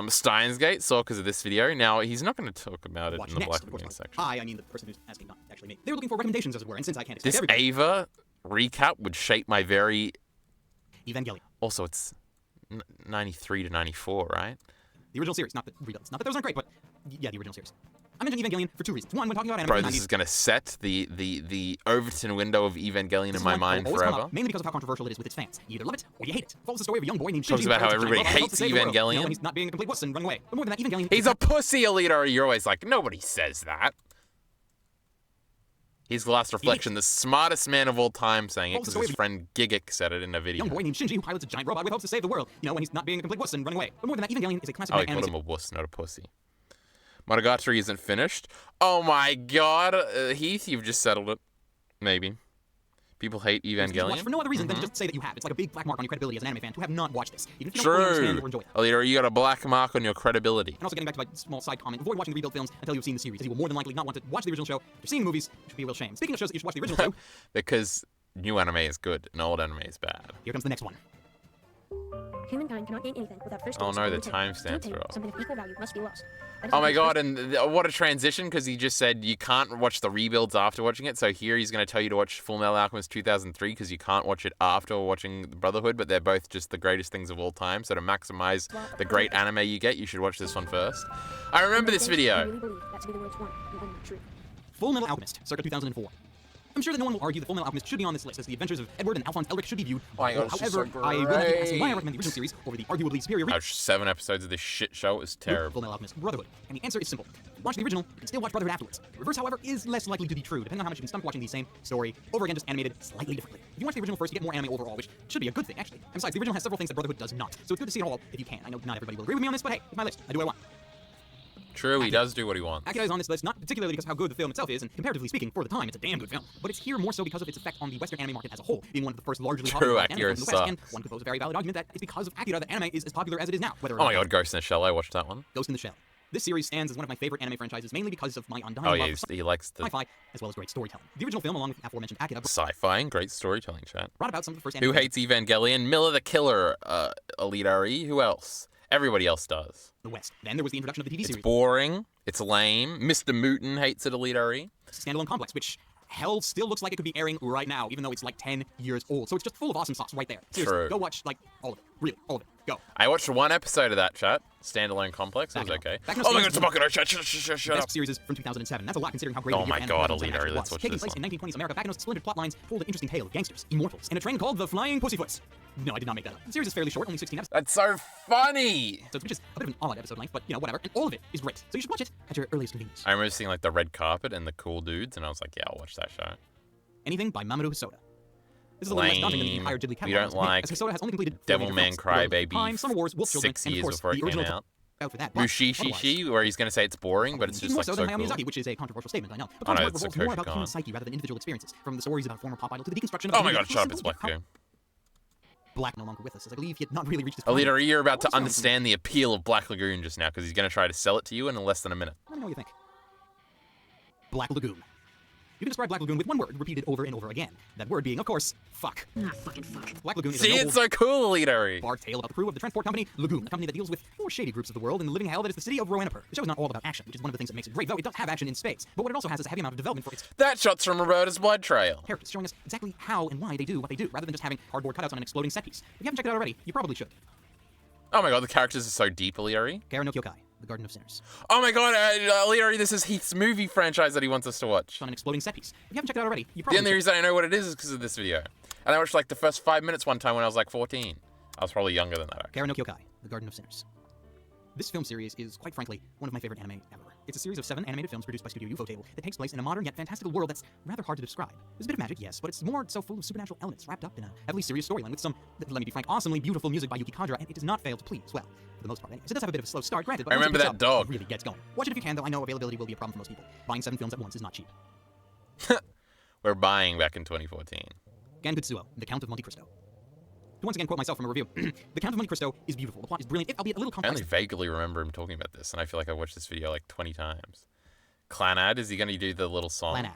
Steins Gate, saw because of this video. Now, he's not going to talk about it in the Black Lagoon section. I mean the person who's asking, not actually me. They were looking for recommendations, as it were, and since I can't... This Ava recap would shape my very... Evangelion. Also, it's 93 to 94, right? The original series, not the rebuilds. Not that those aren't great, but yeah, the original series. I mentioned Evangelion for 2 reasons. One, when talking about anime Bro, in the this 90s, is going to set the Overton window of Evangelion in my mind forever. Mainly because of how controversial it is with its fans. You either love it or you hate it. It follows the story of a young boy named Shinji. Talks about how everybody hates Evangelion. You know, he's not being a complete wuss and running away. But more than that, Evangelion... He's a pussy, Alita. You're always like, nobody says that. He's Glass Reflection, the smartest man of all time, saying it because his friend Gigic said it in a video. Young boy named Shinji who pilots a giant robot with hopes to save the world. You know, when he's not being a complete wuss and running away. But more than that, Evangelion is a classic he anime... called him a wuss, not a pussy. Monogatari isn't finished. Oh my god, Heath, you've just settled it. Maybe. People hate Evangelion. For no other reason than to just say that you have. It's like a big black mark on your credibility as an anime fan to have not watched this. Even if you True. don't understand or enjoy it. Alita, you got a black mark on your credibility. And also getting back to my small side comment, avoid watching the rebuild films until you've seen the series, because you will more than likely not want to watch the original show. If you're seeing movies, which would be a real shame. Speaking of shows that you should watch the original show... Because new anime is good and old anime is bad. Here comes the next one. Humankind cannot gain anything without first... Oh no, the timestamps are off. Something of equal value must be lost. Oh my god, and what a transition, because he just said you can't watch the rebuilds after watching it, so here he's going to tell you to watch Full Metal Alchemist 2003 because you can't watch it after watching the Brotherhood, but they're both just the greatest things of all time, so to maximize the great anime you get, you should watch this one first. I remember this video. Really believe that to be the world's one, even the truth. Full Metal Alchemist, circa 2004. I'm sure that no one will argue that Full Metal Alchemist should be on this list, as the adventures of Edward and Alphonse Elric should be viewed. Oh my god, however, so I will have to ask why I recommend the original series over the arguably superior I watched 7 episodes of this shit show, it was terrible. Full Metal Alchemist Brotherhood. And the answer is simple. Watch the original, and still watch Brotherhood afterwards. The reverse, however, is less likely to be true, depending on how much you can stomach watching the same story over again, just animated slightly differently. If you watch the original first, you get more anime overall, which should be a good thing, actually. And besides, the original has several things that Brotherhood does not, so it's good to see it all if you can. I know not everybody will agree with me on this, but hey, it's my list. I do what I want. True, he does do what he wants. Akira is on this list not particularly because of how good the film itself is, and comparatively speaking, for the time, it's a damn good film. But it's here more so because of its effect on the Western anime market as a whole, being one of the first largely True, popular Akira anime films in the West. And sucks. one could pose a very valid argument that it's because of Akira that anime is as popular as it is now. Whether or Oh my not god, Ghost in the Shell, I watched that one. Ghost in the Shell. This series stands as one of my favorite anime franchises, mainly because of my undying Oh love yeah, for he likes the sci-fi as well as great storytelling. The original film, along with the aforementioned Akira, sci-fi and great storytelling, chat. brought about some of the first Who anime hates Evangelion? Miller the Killer, Elite. Who else? Everybody else does. in the West. Then there was the introduction of the TV It's series, boring. It's lame. Mr. Mooten hates it, Elite. Standalone Complex, which hell still looks like it could be airing right now, even though it's like 10 years old. So it's just full of awesome sauce right there. Seriously, True. go watch like all of it. Really, all of it. Go. I watched one episode of that, chat. Standalone Complex. It was Back it up. okay. Back in Oh my the god, it's a bucket. Shut up. Best series is from 2007. That's a lot considering how great Oh of a my year God, Anime Alita, was. let's watch Taking this place one. in 1920s America, Bacchus' splendid plot lines told an interesting tale of gangsters, immortals, and a trend called the Flying Pussyfoots. No, I did not make that up. The series is fairly short, only 16 episodes, That's so funny. which is a bit of an odd episode length, but whatever. And all of it is great. So you should watch it at your earliest convenience. I remember seeing like the red carpet and the cool dudes, and I was like, yeah, I'll watch that show. Anything by Mamoru Hosoda. This is a little less daunting than the Lame. entire Diddley We catalog. don't as like as Hosoda has only completed 4 Devil major May films, Cry Lord, Baby Time, Summer Wars, Wolf Children, 6 and of years course before it the came original out. out for that. But otherwise, Mushishi, where he's gonna say it's boring, but it's even just more like so so than Hayao cool. Miyazaki, which is a controversial statement, I know. But Oh, no, Controversial it's revolves more Sakoshi about human Kon. psyche rather than individual experiences, from the stories about a former pop idol to the deconstruction of Oh the my media. god, shut up, Simply it's Black how- Goon. Black no longer with us, as I believe he had not really reached his Alita, you're about to What was wrong? understand the appeal of Black Lagoon just now, because he's gonna try to sell it to you in less than a minute. Let me know what you think. Black Lagoon. You can describe Black Lagoon with one word, repeated over and over again. That word being, of course, fuck. Ah, fucking fuck. Black Lagoon is See, a it's noble, so cool, Alita. dark tale about the crew of the transport company Lagoon, a company that deals with more shady groups of the world in the living hell that is the city of Roanapur. The show is not all about action, which is one of the things that makes it great, though it does have action in space. But what it also has is a heavy amount of development for its That shot's from Roberta's Blood Trail. characters, showing us exactly how and why they do what they do, rather than just having cardboard cutouts on an exploding set piece. If you haven't checked it out already, you probably should. Oh my god, the characters are so deep, Alita. Kara no Kyokai, The Garden of Sinners. Oh my god, Alita, this is Heath's movie franchise that he wants us to watch. It's on an exploding set piece. If you haven't checked it out already, you The probably only should. reason I know what it is because of this video. And I watched like the first 5 minutes one time when I was like 14. I was probably younger than that, actually. Kara no Kyokai, The Garden of Sinners. This film series is, quite frankly, one of my favorite anime ever. It's a series of 7 animated films produced by Studio Ufotable that takes place in a modern yet fantastical world that's rather hard to describe. There's a bit of magic, yes, but it's more so full of supernatural elements wrapped up in a heavily serious storyline with some, let me be frank, awesomely beautiful music by Yuki Kadra, and it does not fail to please, well, for the most part. Anyways, it does have a bit of a slow start, granted, but I once it remember picks that up, dog. it really gets going. Watch it if you can, though I know availability will be a problem for most people. Buying 7 films at once is not cheap. We're buying back in 2014. Gankutsuo, The Count of Monte Cristo. To once again quote myself from a review, The Count of Monte Cristo is beautiful. The plot is brilliant, albeit a little I complex. only vaguely remember him talking about this, and I feel like I watched this video like 20 times. Clanad, is he going to do the little song? Clanad.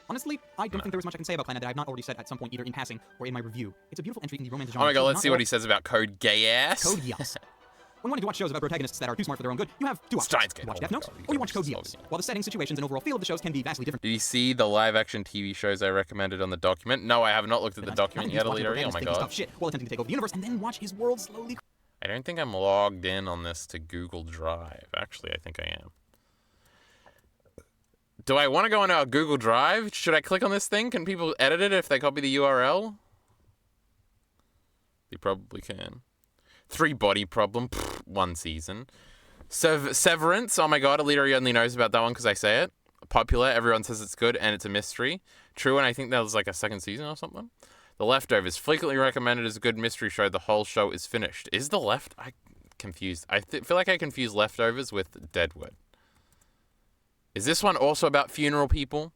Honestly, I don't think there is much I can say about Clanad that I have not already said at some point, either in passing or in my review. It's a beautiful entry in the romance Oh genre. my god, so let's not see what all- he says about Code Geass. Code Geass. When wanting to watch shows about protagonists that are too smart for their own good, you have two options. Steins Gate. Watch Oh Death my Note, God, you or you gotta watch Code watch this Geass. all While the setting, situations, and overall feel of the shows can be vastly different. Did you see the live action TV shows I recommended on the document? No, I have not looked at the document yet, Alita. Oh my god. Tough shit while attempting to take over the universe, and then watch his world slowly. I don't think I'm logged in on this to Google Drive. Actually, I think I am. Do I want to go into our Google Drive? Should I click on this thing? Can people edit it if they copy the URL? They probably can. 3 Body Problem, 1 season. Severance, oh my god, Alita only knows about that one because I say it. Popular, everyone says it's good, and it's a mystery. True, and I think that was like a 2nd season or something. The Leftovers, frequently recommended as a good mystery show. The whole show is finished. Is the I confused. I feel like I confuse Leftovers with Deadwood. Is this one also about funeral people?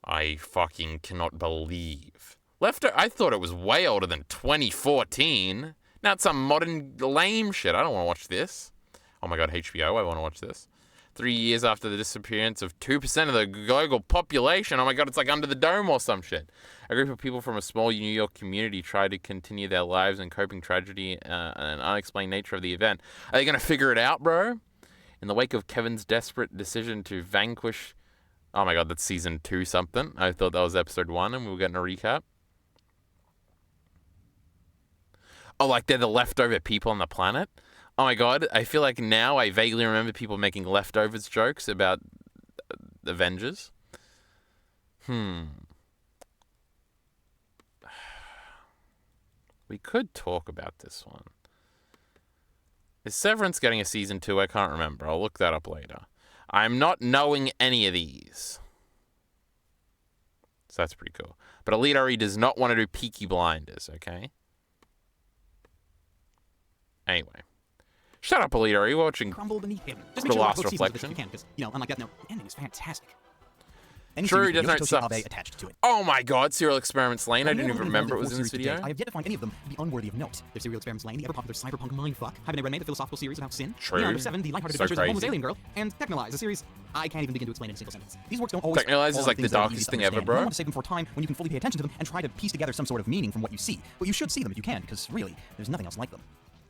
I fucking cannot believe. I thought it was way older than 2014. Now it's some modern lame shit. I don't want to watch this. Oh my god, HBO, I want to watch this. 3 years after the disappearance of 2% of the global population. Oh my god, it's like Under the Dome or some shit. A group of people from a small New York community try to continue their lives and coping tragedy and unexplained nature of the event. Are they going to figure it out, bro? In the wake of Kevin's desperate decision to vanquish... Oh my god, that's season 2 something. I thought that was episode 1 and we were getting a recap. Oh, like they're the leftover people on the planet? Oh my god, I feel like now I vaguely remember people making leftovers jokes about Avengers. We could talk about this one. Is Severance getting a season 2? I can't remember. I'll look that up later. I'm not knowing any of these. So that's pretty cool. But Alita does not want to do Peaky Blinders, okay? Anyway. Shut up, Alita. Are you watching? Crumble beneath him. Just The make sure Last both seasons of this if Reflection? you can, because, unlike Death Note, the ending is fantastic. Any True, series with Death Note Yoshitoshi sucks. Abe attached to it. Oh my god, Serial Experiments Lane. I didn't Of even the remember it four was in this series to date, video. I have yet to find any of them be unworthy of note. There's Serial Experiments Lane, the ever-popular cyberpunk mindfuck. Habanero Renmei, the philosophical series about sin. True. Leonardo 7, the lighthearted So adventures of a homeless crazy. alien girl. And Technolize, a series I can't even begin to explain in a single sentence. These works don't always Technolize is fall on like the things that are darkest easy to thing ever, understand. bro. You don't want to save them for time when you can fully pay attention to them and try to piece together some sort of meaning from what you see. But you should see them if you can, because really, there's nothing else like them.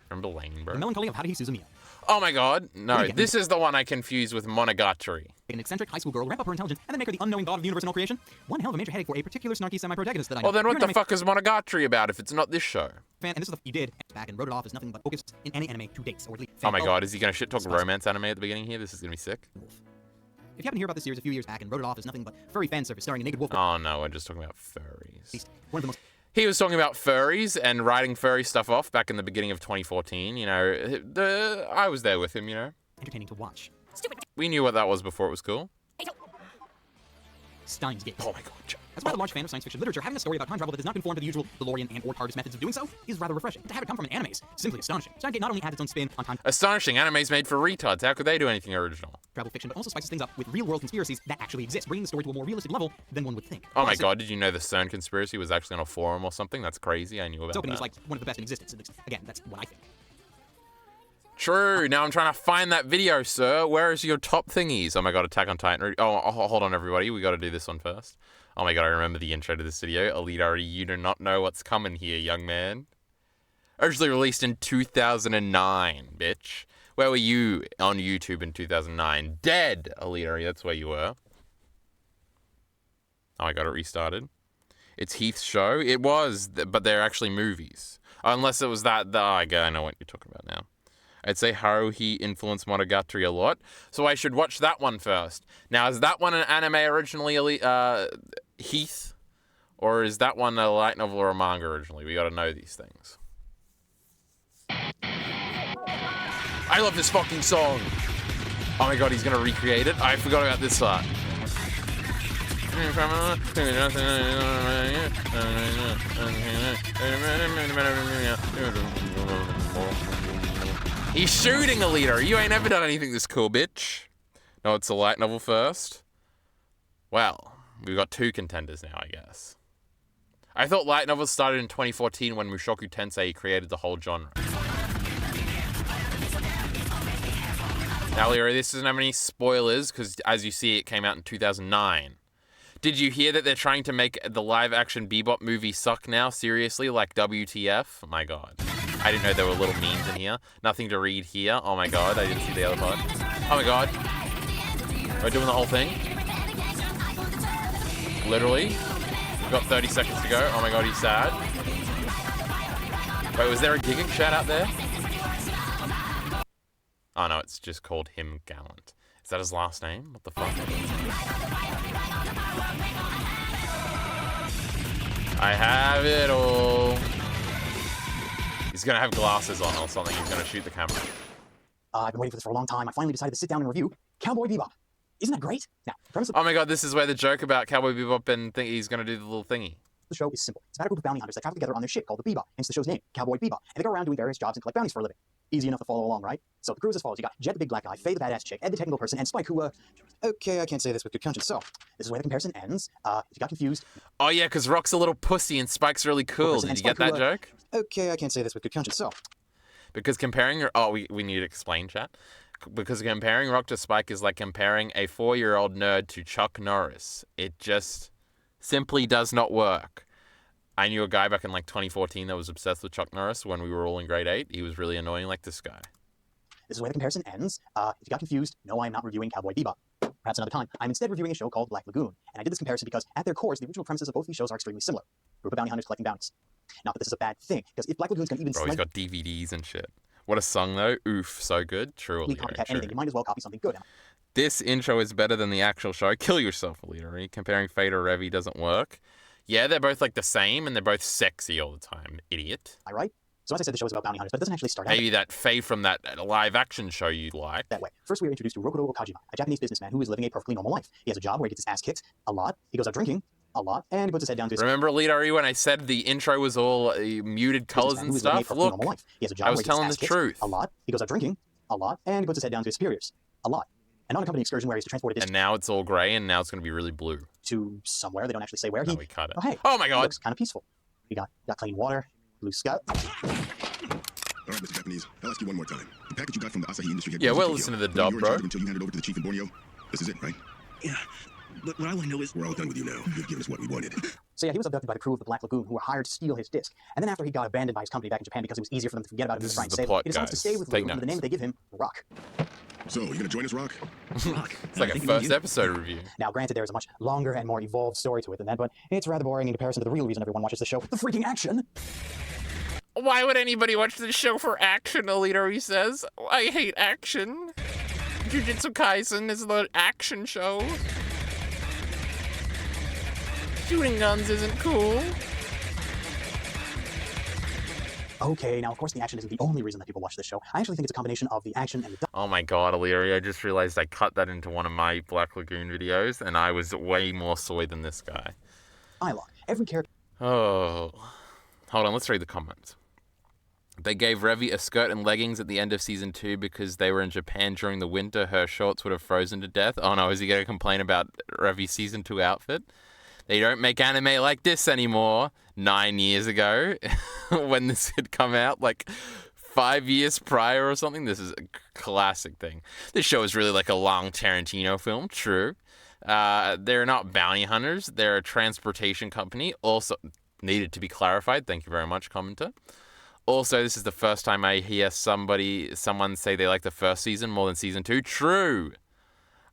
Remember Lane, The bro? Melancholy of Haruhi Suzumiya. Oh my god. No, again- this is the one I confused with Monogatari. An eccentric high school girl, ramp up her intelligence, and then make her the unknowing god of the universe and all creation? One hell of a major headache for a particular snarky semi-protagonist that I know. Well, then You're what an the anime fuck is Monogatari about if it's not this show? fan, and this is the you did back and wrote it off as nothing but focused in any anime to date. Or at least Oh my god, is he gonna shit talk romance anime at the beginning here? This is gonna be sick. If you happen to hear about this series a few years back and wrote it off as nothing but furry fan service starring a naked wolf, Oh no, we're just talking about furries. one of the most He was talking about furries and writing furry stuff off back in the beginning of 2014. You know, I was there with him, you know. entertaining to watch. We knew what that was before it was cool. Steins Gate. Oh my god, Jack. As a large fan of science fiction literature, having a story about time travel that does not conform to the usual DeLorean and or TARDIS methods of doing so is rather refreshing. To have it come from an anime is simply astonishing. Steins Gate not only had its own spin on time Astonishing, anime's made for retards. How could they do anything original? travel fiction, but also spices things up with real-world conspiracies that actually exist, bringing the story to a more realistic level than one would think. Oh my Plus, god, did you know the CERN conspiracy was actually on a forum or something? That's crazy, I knew Its about opening was that. like one of the best in existence. Again, that's what I think. True, now I'm trying to find that video, sir. Where is your top thingies? Oh my god, Attack on Titan. Oh, hold on, everybody. We gotta do this one first. Oh my god, I remember the intro to this video. Elite, you do not know what's coming here, young man. Originally released in 2009, bitch. Where were you on YouTube in 2009? Dead, Elite, that's where you were. Oh, I got it restarted. It's Heath's show. It was, but they're actually movies. Unless it was that. I know what you're talking about now. I'd say Haruhi influenced Monogatari a lot, so I should watch that one first. Now, is that one an anime originally, Heath? Or is that one a light novel or a manga originally? We gotta know these things. I love this fucking song! Oh my god, he's gonna recreate it? I forgot about this part. He's shooting a leader. You ain't ever done anything this cool, bitch. No, it's a light novel first. Well, we've got two contenders now, I guess. I thought light novels started in 2014 when Mushoku Tensei created the whole genre. Now, Lyra, this doesn't have any spoilers, because as you see, it came out in 2009. Did you hear that they're trying to make the live-action Bebop movie suck now? Seriously? Like WTF? Oh my god. I didn't know there were little memes in here. Nothing to read here. Oh my god, I didn't see the other part. Oh my god. We're doing the whole thing. Literally. We've got 30 seconds to go. Oh my god, he's sad. Wait, was there a Giga chat out there? Oh no, it's just called him Gallant. Is that his last name? What the fuck? I have it all. He's gonna have glasses on or something. He's gonna shoot the camera. I've been waiting for this for a long time. I finally decided to sit down and review Cowboy Bebop. Isn't that great? Now, the premise of Oh my god, this is where the joke about Cowboy Bebop and he's gonna do the little thingy. the show is simple. It's about a group of bounty hunters that travel together on their ship called the Bebop, hence the show's name, Cowboy Bebop. And they go around doing various jobs and collect bounties for a living. Easy enough to follow along, right? So the crew is as follows. You got Jet the big black guy, Faye the badass chick, Ed the technical person, and Spike who, okay, I can't say this with good conscience. So, this is where the comparison ends. If you got confused... Oh yeah, because Rock's a little pussy and Spike's really cool. Did you get that joke? Okay, I can't say this with good conscience. So... Because comparing... Oh, we need to explain, chat. Because comparing Rock to Spike is like comparing a 4-year-old nerd to Chuck Norris. It just simply does not work. I knew a guy back in like 2014 that was obsessed with Chuck Norris when we were all in grade 8. He was really annoying like this guy. This is where the comparison ends. If you got confused, no, I am not reviewing Cowboy Bebop. Perhaps another time. I'm instead reviewing a show called Black Lagoon. And I did this comparison because, at their cores, the original premises of both these shows are extremely similar. Group of bounty hunters collecting bounties. Not that this is a bad thing, because if Black Lagoon's going to even Bro, he's got DVDs and shit. What a song though. Oof, so good. Truly. copycat anything, you might as well copy something good. This intro is better than the actual show. Kill yourself, Alita. Comparing Faye to Revy doesn't work. Yeah, they're both like the same and they're both sexy all the time. Idiot. Am I right? So as I said, the show is about bounty hunters, but it doesn't actually start out Maybe that Faye from that live action show you like. that way. First, we are introduced to Rokudo Okajima, a Japanese businessman who is living a perfectly normal life. He has a job where he gets his ass kicked a lot. He goes out drinking a lot, and he puts his head down to his Remember, Alita, when I said the intro was all muted colors businessman and who is living a stuff? perfectly Look, normal life. He has a job I where was he gets his telling ass the kicked truth. a lot. He goes out drinking a lot, and he puts his head down to his superiors a lot. And on a company excursion where he has to transport a dish And now it's all grey and now it's going to be really blue. to somewhere, they don't actually say where. No, He we cut it. Oh, hey. Oh my god. looks kind of peaceful. We got clean water, blue sky. All right, Mr. Japanese, I'll ask you one more time. The package you got from the Asahi Industry Yeah, headquarters well, in listen to Tokyo, the when dub, you were in bro. charge until you handed over to the chief in Borneo. This is it, right? Yeah, But what I want to know is... We're all done with you now. You've given us what we wanted. So yeah, he was abducted by the crew of the Black Lagoon, who were hired to steal his disc. And then after he got abandoned by his company back in Japan because it was easier for them to forget about him than This try is and the save him, plot, he decides to guys. stay with Take Lou under the notes. name they give him, Rock. So, you gonna join us, Rock? Rock. It's like a first episode review. Now, granted, there is a much longer and more evolved story to it than that, but it's rather boring in comparison to the real reason everyone watches the show, the freaking action. Why would anybody watch this show for action, Alito, he says? I hate action. Jujutsu Kaisen is the action show. Shooting guns isn't cool. Okay, now of course the action isn't the only reason that people watch this show. I actually think it's a combination of the action and the Oh my god, Aliri, I just realized I cut that into one of my Black Lagoon videos, and I was way more soy than this guy. dialogue. Every character Oh. Hold on, let's read the comments. They gave Revi a skirt and leggings at the end of season 2 because they were in Japan during the winter. Her shorts would have frozen to death. Oh no, is he going to complain about Revi's season 2 outfit? They don't make anime like this anymore. 9 years ago, when this had come out, like 5 years prior or something. This is a classic thing. This show is really like a long Tarantino film, true. They're not bounty hunters. They're a transportation company. Also, needed to be clarified. Thank you very much, commenter. Also, this is the first time I hear someone say they like the first season more than season 2. True.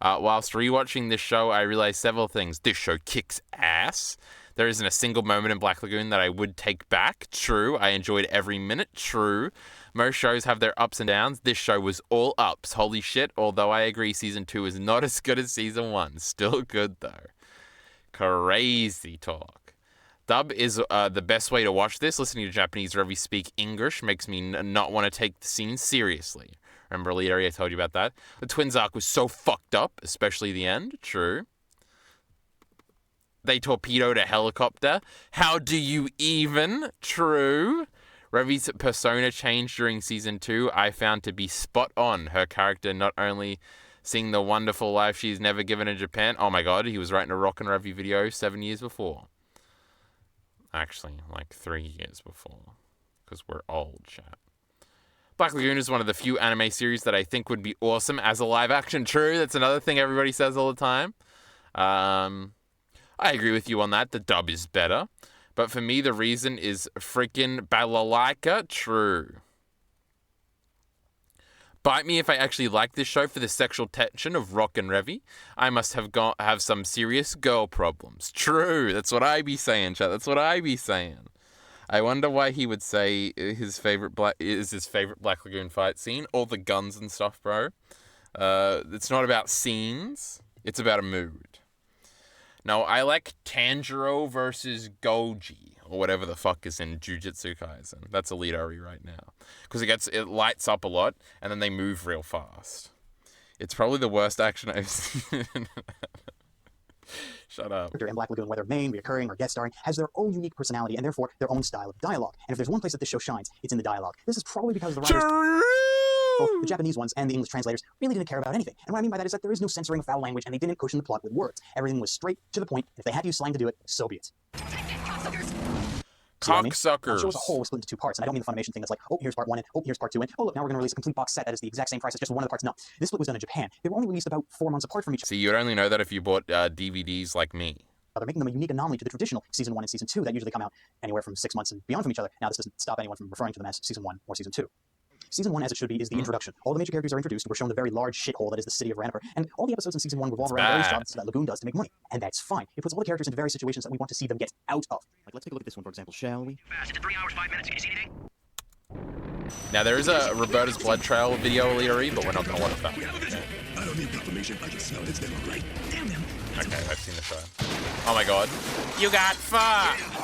Whilst rewatching this show, I realized several things. This show kicks ass. There isn't a single moment in Black Lagoon that I would take back. True. I enjoyed every minute. True. Most shows have their ups and downs. This show was all ups. Holy shit. Although I agree season 2 is not as good as season 1. Still good though. Crazy talk. Dub is the best way to watch this. Listening to Japanese Revi speak English makes me not want to take the scene seriously. Remember, Leary, I told you about that. The twins arc was so fucked up, especially the end. True. They torpedoed a helicopter. How do you even? True. Revi's persona change during season 2 I found to be spot on. Her character not only seeing the wonderful life she's never given in Japan. Oh my god, he was writing a Rock and Revi video 7 years before. Actually, like 3 years before. Because we're old, chat. Black Lagoon is one of the few anime series that I think would be awesome as a live action. True, that's another thing everybody says all the time. I agree with you on that. The dub is better. But for me, the reason is freaking balalaika. True. Bite me if I actually like this show for the sexual tension of Rock and Revi. I must have some serious girl problems. True. That's what I be saying, chat. That's what I be saying. I wonder why he would say his favorite Black Lagoon fight scene. All the guns and stuff, bro. It's not about scenes. It's about a mood. Now, I like Tanjiro versus Goji, or whatever the fuck is in Jujutsu Kaisen. That's Elite Ori right now. Because it lights up a lot, and then they move real fast. It's probably the worst action I've seen. Shut up. character in Black Lagoon, whether main, recurring, or guest starring, has their own unique personality and therefore their own style of dialogue. And if there's one place that this show shines, it's in the dialogue. This is probably because the writers, both the Japanese ones and the English translators, really didn't care about anything. And what I mean by that is that there is no censoring of foul language, and they didn't cushion the plot with words. Everything was straight to the point. If they had to use slang to do it, so be it. See what I mean? The Cocksuckers. show as a whole was split into two parts, and I don't mean the Funimation thing that's like, oh, here's part 1, and oh, here's part 2, and oh, look, now we're going to release a complete box set that is the exact same price as just one of the parts. No, this split was done in Japan. They were only released about 4 months apart from each See, you'd only know that if you bought DVDs like me. other, making them a unique anomaly to the traditional Season 1 and Season 2 that usually come out anywhere from 6 months and beyond from each other. Now, this doesn't stop anyone from referring to them as Season 1 or Season 2. Season 1, as it should be, is the introduction. All the major characters are introduced, and we're shown the very large shithole that is the city of Ranipur, and all the episodes in Season 1 revolve around various bad. jobs that Lagoon does to make money, and that's fine. It puts all the characters into various situations that we want to see them get out of. Like, let's take a look at this one, for example, shall we? Fast. It's 3 hours, 5 minutes. Can you see anything? Now, there is a Roberta's Blood Trail video, Elite, but we're not going to watch that. I don't need confirmation. I can smell it. It's them, all right. Damn them. Okay, I've seen the show. Oh my god. You got fucked!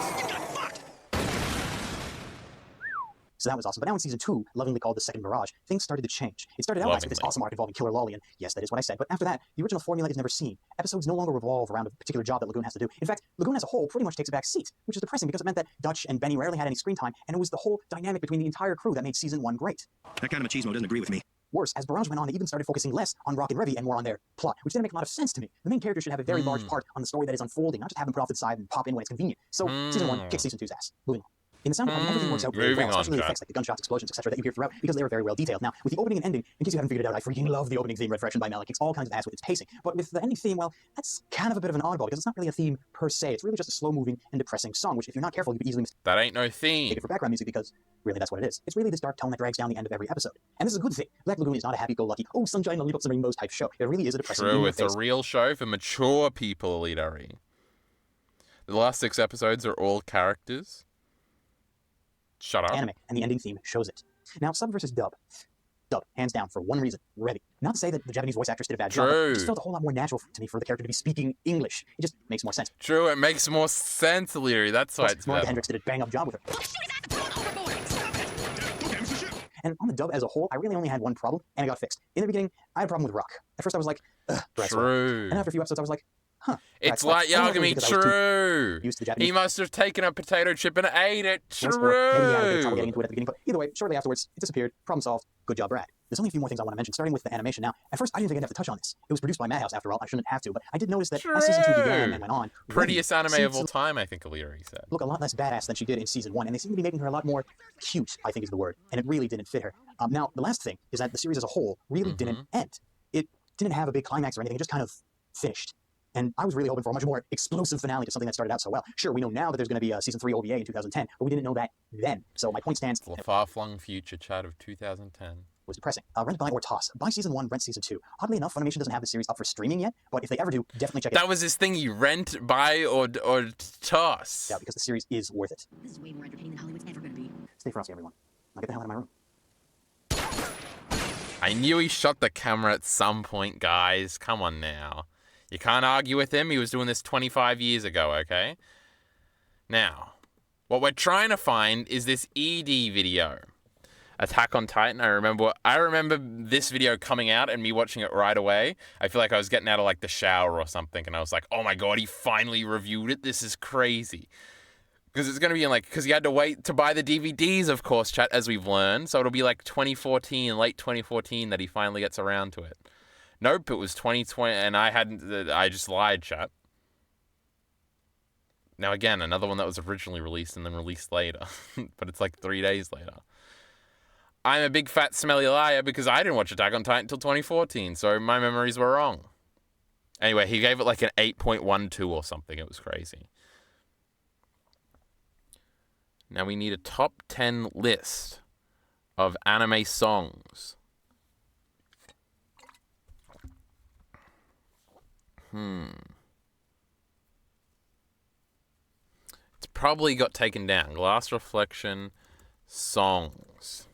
So that was awesome. But now in Season 2, lovingly called The Second Mirage, things started to change. It started out nice with this Lovingly. awesome arc involving Killer Lolly, and yes, that is what I said. But after that, the original formula is never seen. Episodes no longer revolve around a particular job that Lagoon has to do. In fact, Lagoon as a whole pretty much takes a back seat, which is depressing because it meant that Dutch and Benny rarely had any screen time, and it was the whole dynamic between the entire crew that made Season 1 great. That kind of machismo doesn't agree with me. Worse, as Barrage went on, they even started focusing less on Rock and Revi and more on their plot, which didn't make a lot of sense to me. The main character should have a very large part on the story that is unfolding, not just have them put off to the side and pop in when it's convenient. So, Season 1 kicks Season 2's ass. Moving on. In the sound quality, everything works out very Moving well, on, especially the Jack. effects like the gunshots, explosions, etc. that you hear throughout, because they are very well detailed. Now, with the opening and ending, in case you haven't figured it out, I freaking love the opening theme, Red Fraction by Mel. It kicks all kinds of ass with its pacing. But with the ending theme, well, that's kind of a bit of an oddball, because it's not really a theme per se. It's really just a slow-moving and depressing song, which if you're not careful, you could easily That ain't no mistake theme. it for background music, because really that's what it is. It's really this dark tone that drags down the end of every episode. And this is a good thing. Black Lagoon is not a happy-go-lucky, oh, sunshine, lollipops, and rainbows type show. It really is a depressing True, in it's a face. real show for mature people, Elitari. The last 6 episodes are all characters. Shut up. Anime, and the ending theme shows it. Now, sub versus dub. Dub, hands down, for one reason. Ready. Not to say that the Japanese voice actress did a bad job, but it just True. felt a whole lot more natural to me for the character to be speaking English. It just makes more sense. True, it makes more sense, Leary. That's why Plus, it's Monica better. Hendricks did a bang-up job with her. Go damage the ship. And on the dub as a whole, I really only had one problem, and it got fixed. In the beginning, I had a problem with Rock. At first I was like, ugh, Brad Sawyer. True. And after a few episodes I was like, huh. It's Brad like Sawyer. Only Yagami, because I was too true. used to the Japanese He must have taken a potato chip and ate it. voice, or maybe he had a bit of trouble True. getting into it at the beginning, but either way, shortly afterwards, it disappeared. Problem solved. Good job, Brad. There's only a few more things I want to mention, starting with the animation. Now, at first, I didn't think I'd have to touch on this. It was produced by Madhouse, after all. I shouldn't have to, but I did notice that as season 2 began and went on, Prettiest anime seemed of all to time, I think Leary said. look a lot less badass than she did in season 1, and they seem to be making her a lot more cute, I think is the word, and it really didn't fit her. Now, the last thing is that the series as a whole really didn't end. It didn't have a big climax or anything, it just kind of finished. And I was really hoping for a much more explosive finale to something that started out so well. Sure, we know now that there's going to be a season 3 OVA in 2010, but we didn't know that then. So my point stands, The far-flung future chat of 2010. was depressing. Rent, buy, or toss. Buy season 1, rent season 2. Oddly enough, Funimation doesn't have the series up for streaming yet, but if they ever do, definitely check it That was his thing. You rent, buy, or toss. out because the series is worth it. This is way more entertaining than Hollywood's ever gonna be. Stay frosty, everyone. Now get the hell out of my room. I knew he shot the camera at some point, guys. Come on now. You can't argue with him. He was doing this 25 years ago, okay? Now, what we're trying to find is this ED video. Attack on Titan. I remember this video coming out and me watching it right away. I feel like I was getting out of like the shower or something and I was like, oh my god, he finally reviewed it. This is crazy. Because it's going to be in because you had to wait to buy the DVDs, of course, chat, as we've learned. So it'll be like 2014, late 2014 that he finally gets around to it. Nope, it was 2020 and I just lied, chat. Now again, another one that was originally released and then released later. But it's like 3 days later. I'm a big fat smelly liar because I didn't watch Attack on Titan until 2014, so my memories were wrong. Anyway, he gave it like an 8.12 or something. It was crazy. Now we need a top 10 list of anime songs. It's probably got taken down. Glass Reflection songs.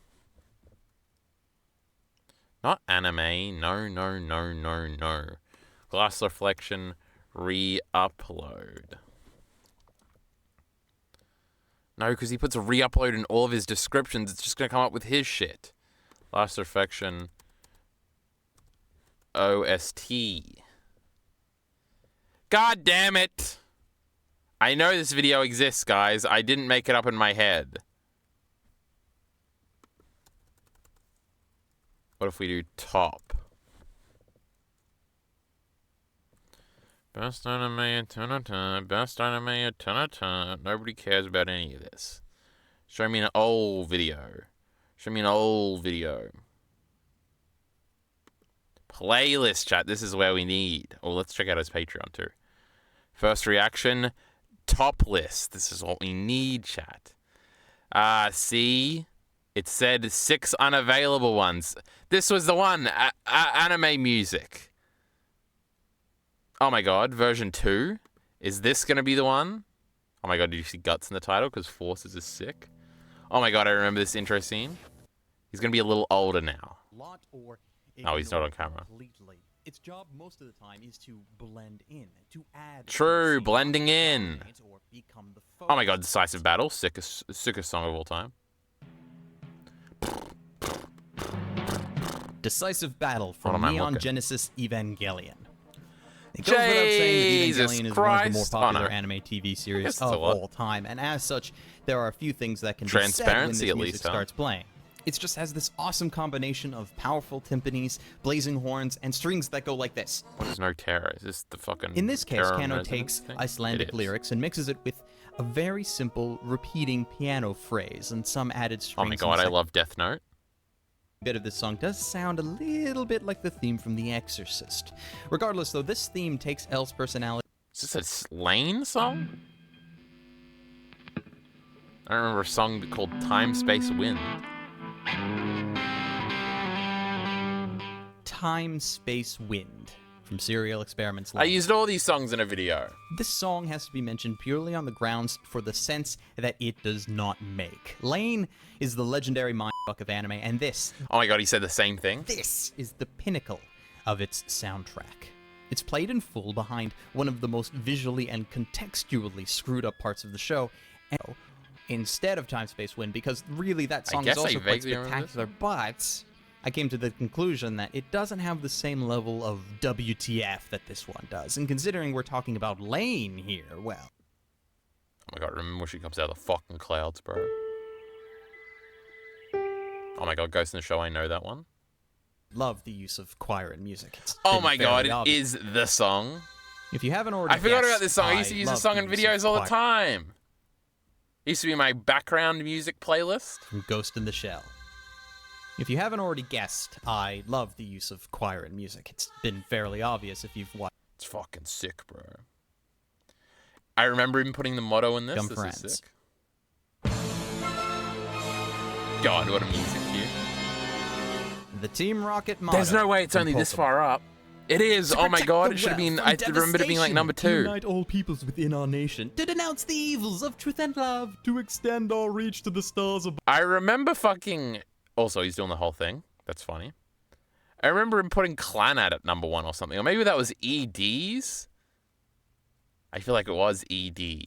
Not anime. No. Glass Reflection re-upload. No, because he puts a re-upload in all of his descriptions. It's just going to come up with his shit. Glass Reflection OST. God damn it! I know this video exists, guys. I didn't make it up in my head. What if we do top? Best anime a ton of time. Best anime a ton of time. Nobody cares about any of this. Show me an old video. Show me an old video. Playlist chat. This is where we need. Oh, let's check out his Patreon too. First reaction. Top list. This is what we need, chat. See? It said 6 unavailable ones. This was the one. Anime music. Oh my god, version 2? Is this going to be the one? Oh my god, did you see Guts in the title? Because Forces is sick. Oh my god, I remember this intro scene. He's going to be a little older now. Lot or Oh, he's not on ignore camera. Completely. Its job most of the time is to blend in, to add. to True, the scene, blending in. dominate or become the Oh my focus. god, Decisive Battle. Sickest song of all time. Decisive Battle Hold on, from man, Neon look it. Genesis Evangelion. It goes without saying that Jesus Evangelion is one of the more Christ. Oh, popular no. anime TV Guess series it's a of lot. all time, and as such, there are a few things that can be said when this Transparency, music at least, huh? starts playing. It just has this awesome combination of powerful timpanis, blazing horns, and strings that go like this. What is No Terror? Is this the fucking... In this case, Terror Kano Residence takes thing? Icelandic It is. lyrics and mixes it with a very simple repeating piano phrase and some added strings. Oh my in the god, I second love Death Note. bit of this song does sound a little bit like the theme from The Exorcist. Regardless, though, this theme takes L's personality. Is this a Slane song? I remember a song called Time, Space, Wind. Time, Space, Wind from Serial Experiments I Live. used all these songs in a video. This song has to be mentioned purely on the grounds for the sense that it does not make. Lane is the legendary mindfuck of anime, and this Oh my god, he said the same thing. is the pinnacle of its soundtrack. It's played in full behind one of the most visually and contextually screwed up parts of the show, and instead of Time, Space, Wind, because really that song is guess I also quite vaguely remember this. spectacular, but I came to the conclusion that it doesn't have the same level of WTF that this one does. And considering we're talking about Lane here, well, Oh my god, remember when she comes out of the fucking clouds, bro. Oh my god, Ghost in the Shell, I know that one. love the use of choir and music. It's Oh been my god, fairly it obvious. is the song. If you haven't already I forgot about guessed, this song. I used to use love this song the in use of videos all the choir time. It used to be my background music playlist. From Ghost in the Shell. If you haven't already guessed, I love the use of choir and music. It's been fairly obvious if you've watched It's fucking sick, bro. I remember even putting the motto in this. Dumb This Friends. is sick. God, what a music cue. the Team Rocket motto. There's no way it's from only this Pokemon. far up. It is. To Oh my protect god, the it should have wealth been. from I remember it being like devastation, number to 2. unite all peoples within our nation, to denounce the evils of truth and love, to extend our reach to the stars above. I remember fucking. Also, he's doing the whole thing. That's funny. I remember him putting Clanad at number 1 or something. Or maybe that was EDs? I feel like it was ED.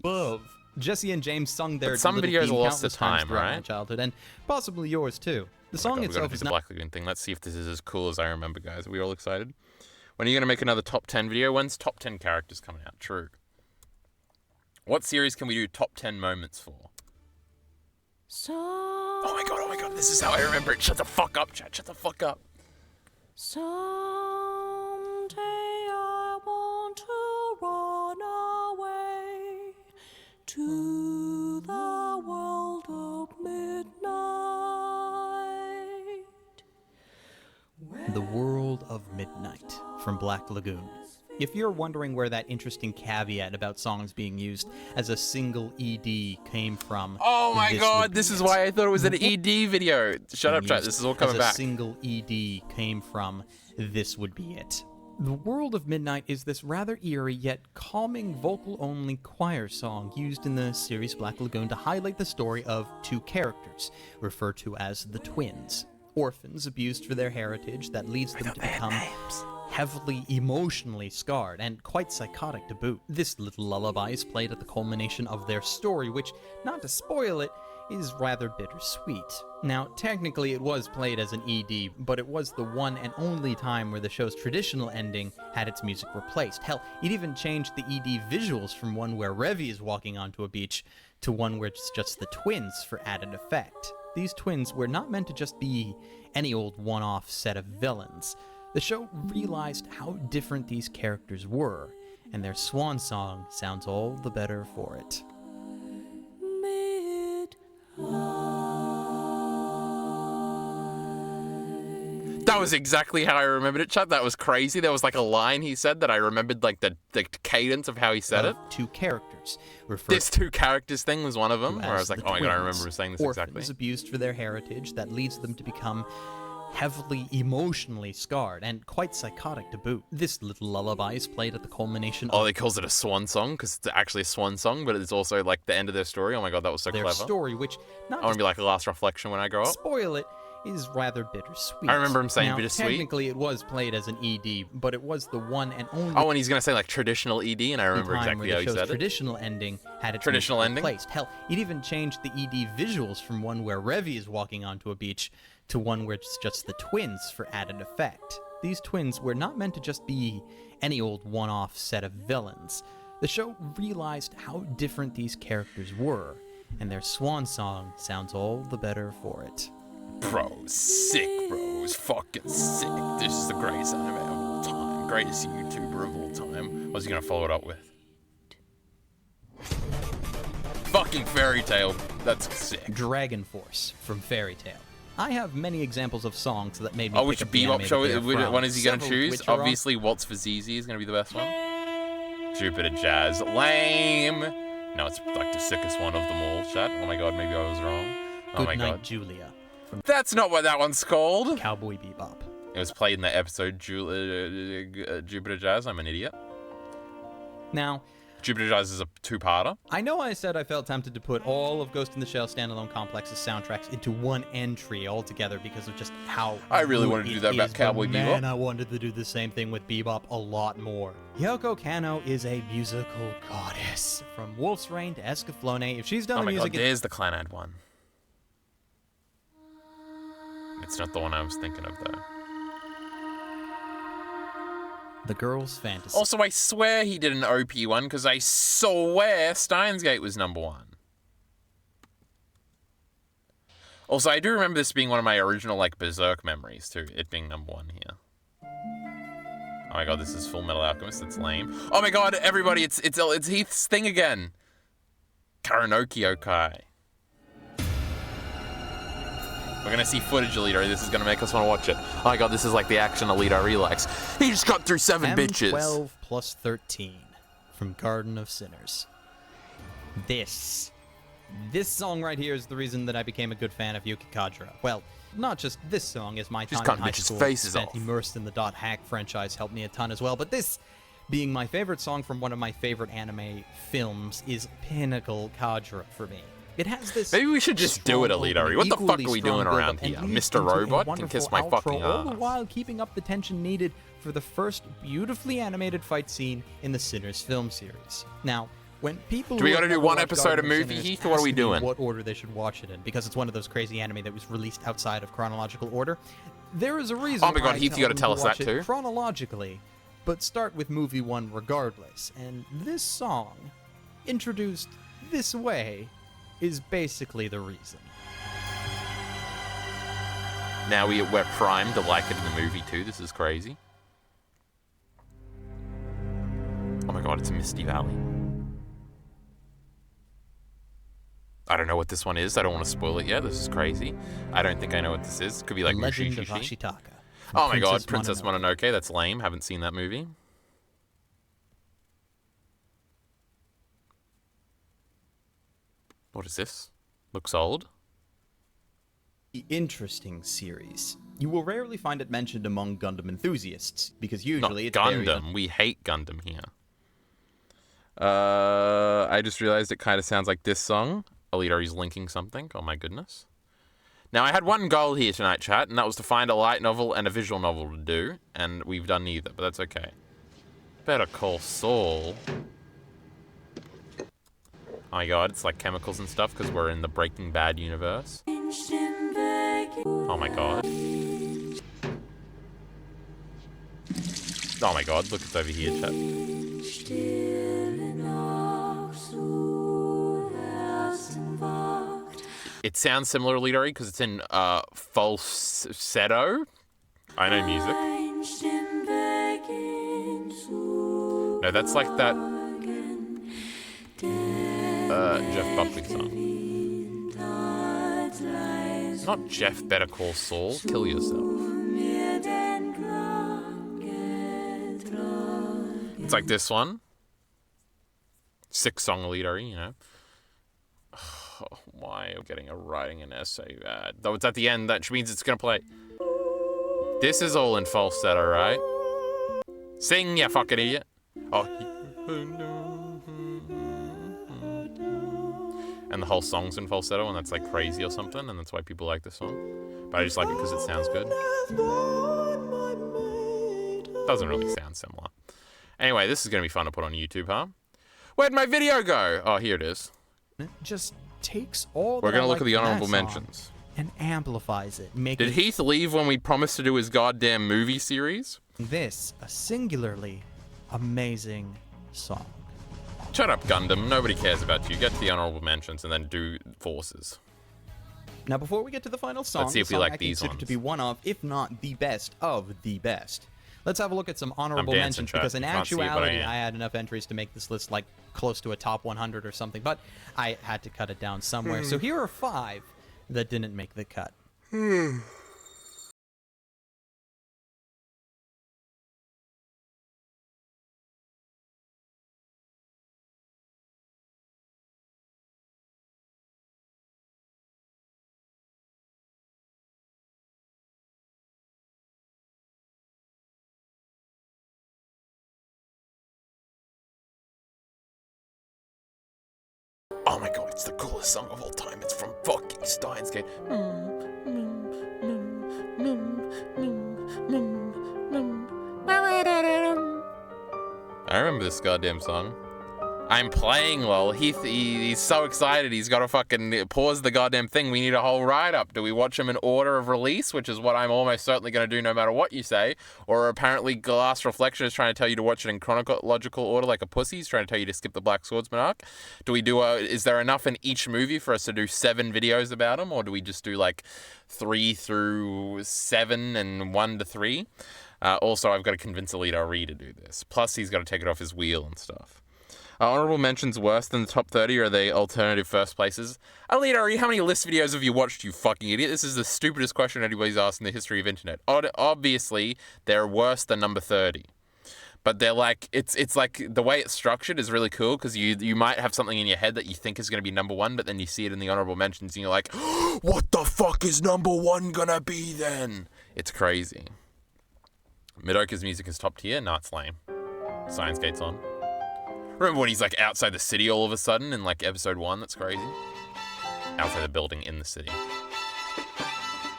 Jesse and James sung their But some little videos theme are lost to countless times time, throughout my right? childhood, and possibly yours too. The Oh song my God, we itself gotta is do the not Black Lagoon thing. Let's see if this is as cool as I remember, guys. Are we all excited? When are you going to make another top 10 video? When's top 10 characters coming out? True. What series can we do top 10 moments for? Oh my god, this is how I remember it. Shut the fuck up, chat. Shut the fuck up. Someday I want to run away to the world of midnight. The World of Midnight from Black Lagoon. If you're wondering where that interesting caveat about songs being used as a single ED came from, Oh my this god, would this be is it. why I thought it was an ED video. Shut up, Being chat. used This is all as coming a back. single ED came from, this would be it. The World of Midnight is this rather eerie yet calming vocal-only choir song used in the series Black Lagoon to highlight the story of two characters, referred to as the twins. Orphans abused for their heritage that leads them to become heavily emotionally scarred and quite psychotic to boot. This little lullaby is played at the culmination of their story, which, not to spoil it, is rather bittersweet. Now, technically it was played as an ED, but it was the one and only time where the show's traditional ending had its music replaced. Hell, it even changed the ED visuals from one where Revy is walking onto a beach to one where it's just the twins for added effect. These twins were not meant to just be any old one-off set of villains. The show realized how different these characters were, and their swan song sounds all the better for it. That was exactly how I remembered it, chat. That was crazy. There was like a line he said that I remembered, like the cadence of how he said it. Two characters referred This two characters thing was one of them, to where I as was like, the oh my god, I twins. remember him saying this Orphans exactly. abused for their heritage that leads them to become heavily emotionally scarred and quite psychotic to boot. This little lullaby is played at the culmination Oh, of they calls it a swan song because it's actually a swan song, but it's also like the end of their story. Oh my god, that was so their clever. story, which, not I want to to be like a last reflection when I grow up. spoil it, is rather bittersweet. I remember him saying now, bittersweet. Technically, it was played as an ED, but it was the one and only Oh, and he's gonna say like traditional ED, and I remember time exactly where how the he show's said it. traditional ending had its Traditional music ending? replaced. Hell, it even changed the ED visuals from one where Revy is walking onto a beach to one where it's just the twins for added effect. These twins were not meant to just be any old one-off set of villains. The show realized how different these characters were, and their swan song sounds all the better for it. Bro, sick, bro. It's fucking sick. This is the greatest anime of all time. Greatest YouTuber of all time. What's he gonna follow it up with? Fucking Fairy Tail. That's sick. Dragon Force from Fairy Tail. I have many examples of songs that made me Oh, pick which up the Bebop anime show? that they are Which from. one is he gonna Several choose? which are on- Obviously, Waltz for ZZ is gonna be the best one. Jupiter Jazz. Lame. No, it's like the sickest one of them all, chat. Oh my god, maybe I was wrong. Oh Good my Night, god. Julia from That's not what that one's called. Cowboy Bebop. It was played in the episode Jupiter Jazz. I'm an idiot. Now, Jupiter Jazz is a two-parter. I know I said I felt tempted to put all of Ghost in the Shell standalone complex's soundtracks into one entry altogether because of just how I really good wanted to do it that about is, Cowboy but man, Bebop. I wanted to do the same thing with Bebop a lot more. Yoko Kanno is a musical goddess. From Wolf's Rain to Escaflowne, if she's done Oh the my music, god, there's the Clanad one. It's not the one I was thinking of, though. The Girl's Fantasy. Also, I swear he did an OP one, because I swear Steins Gate was number one. Also, I do remember this being one of my original, like, Berserk memories, too. It being number one here. Oh my god, this is Full Metal Alchemist. That's lame. Oh my god, everybody, it's Heath's thing again. Karanoki Okai. We're gonna see footage, Alito. This is gonna make us want to watch it. Oh my god, this is like the action Alito really likes. He just got through 7 bitches. M12 plus 13 from Garden of Sinners. This song right here is the reason that I became a good fan of Yuki Kajira. Well, not just this song, as my Just time in cut high bitches' school faces spent off. immersed in the Dot Hack franchise helped me a ton as well, but this being my favorite song from one of my favorite anime films is pinnacle Kajira for me. It has this. Maybe we should just do it, strong Alito. opening, What the fuck equally are we doing strong around build-up, here? and leads Mr. into a Robot can wonderful kiss my outro, fucking all the ass. while keeping up the tension needed for the first beautifully animated fight scene in the Sinners film series. Now, when people Do we who gotta have do never one watched episode Garden of Movie Sinners Heath, or what are we ask me doing? What order they should watch it in? Because it's one of those crazy anime that was released outside of chronological order. There is a reason. Oh my God, why I Heath, you tell gotta them tell to us that watch it too. chronologically, but start with movie one regardless. And this song, introduced this way, is basically the reason. Now we're primed to like it in the movie too. This is crazy. Oh my god, it's Misty Valley. I don't know what this one is. I don't want to spoil it yet. This is crazy. I don't think I know what this is. Could be like Legend of Mushishi. Ashitaka. from Oh my god, Princess Mononoke. That's lame. Haven't seen that movie. What is this? Looks old. The interesting series. You will rarely find it mentioned among Gundam enthusiasts, because usually it's Not buried Gundam. We hate Gundam here. I just realized it kind of sounds like this song. Alito is linking something. Oh my goodness. Now, I had one goal here tonight, chat, and that was to find a light novel and a visual novel to do, and we've done neither, but that's okay. Better Call Saul. Oh my god, it's like chemicals and stuff, because we're in the Breaking Bad universe. Oh my god. Oh my god, look, it's over here, chat. It sounds similar to Lidori because it's in falsetto. I know music. No, that's like that Jeff Buckley song. Not Jeff Better Call Saul. Kill yourself. It's like this one. 6-song Lidori, you know. Oh, why am I getting a writing an essay bad? Though it's at the end, that means it's gonna play. This is all in falsetto, right? Sing, you fucking idiot. Oh. And the whole song's in falsetto, and that's like crazy or something, and that's why people like this song. But I just like it because it sounds good. Doesn't really sound similar. Anyway, this is gonna be fun to put on YouTube, huh? Where'd my video go? Oh, here it is. It just takes all We're that I gonna look like at the from that honorable song mentions. and amplifies it, Did making Heath leave when we promised to do his goddamn movie series? this a singularly amazing song. Shut up, Gundam. Nobody cares about you. Get to the honorable mentions and then do forces. Now, before we get to the final song, Let's see if the we song like I these consider ones. to be one of, if not the best of the best. Let's have a look at some honorable dancing, mentions, chat. because in You can't see it, but I actuality, am. I had enough entries to make this list like close to a top 100 or something, but I had to cut it down somewhere. So here are 5 that didn't make the cut. Oh my god, it's the coolest song of all time. It's from fucking Steins Gate. I remember this goddamn song. I'm playing, lol. He's so excited. He's got to fucking pause the goddamn thing. We need a whole write-up. Do we watch them in order of release, which is what I'm almost certainly going to do no matter what you say? Or apparently Glass Reflection is trying to tell you to watch it in chronological order like a pussy. He's trying to tell you to skip the Black Swordsman arc. Do we do is there enough in each movie for us to do 7 videos about them? Or do we just do like 3 through 7 and 1 to 3? Also, I've got to convince Alita Ari to do this. Plus, he's got to take it off his wheel and stuff. Honorable mentions worse than the top 30, or are they alternative first places? Alita Ari, how many list videos have you watched, you fucking idiot? This is the stupidest question anybody's asked in the history of internet. Obviously, they're worse than number 30. But they're like, it's like the way it's structured is really cool, because you might have something in your head that you think is going to be number 1, but then you see it in the honorable mentions and you're like, what the fuck is number 1 gonna be then? It's crazy. Midoka's music is top tier? No, it's lame. Science Gate's on. Remember when he's like outside the city all of a sudden in like episode 1? That's crazy. Outside the building in the city.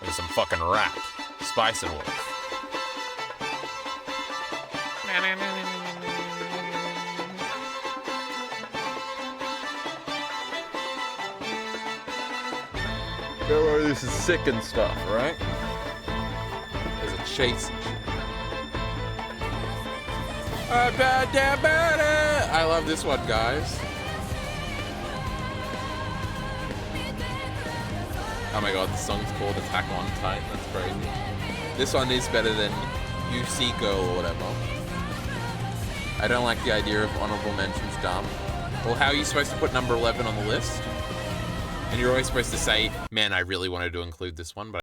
There's some fucking rap. Spice and Wolf. This is sick and stuff, right? There's a chase and shit. I love this one, guys. Oh my god, the song's called Attack on Titan. That's crazy. This one is better than UC Girl or whatever. I don't like the idea of honorable mentions, dumb. Well, how are you supposed to put number 11 on the list? And you're always supposed to say, man, I really wanted to include this one, but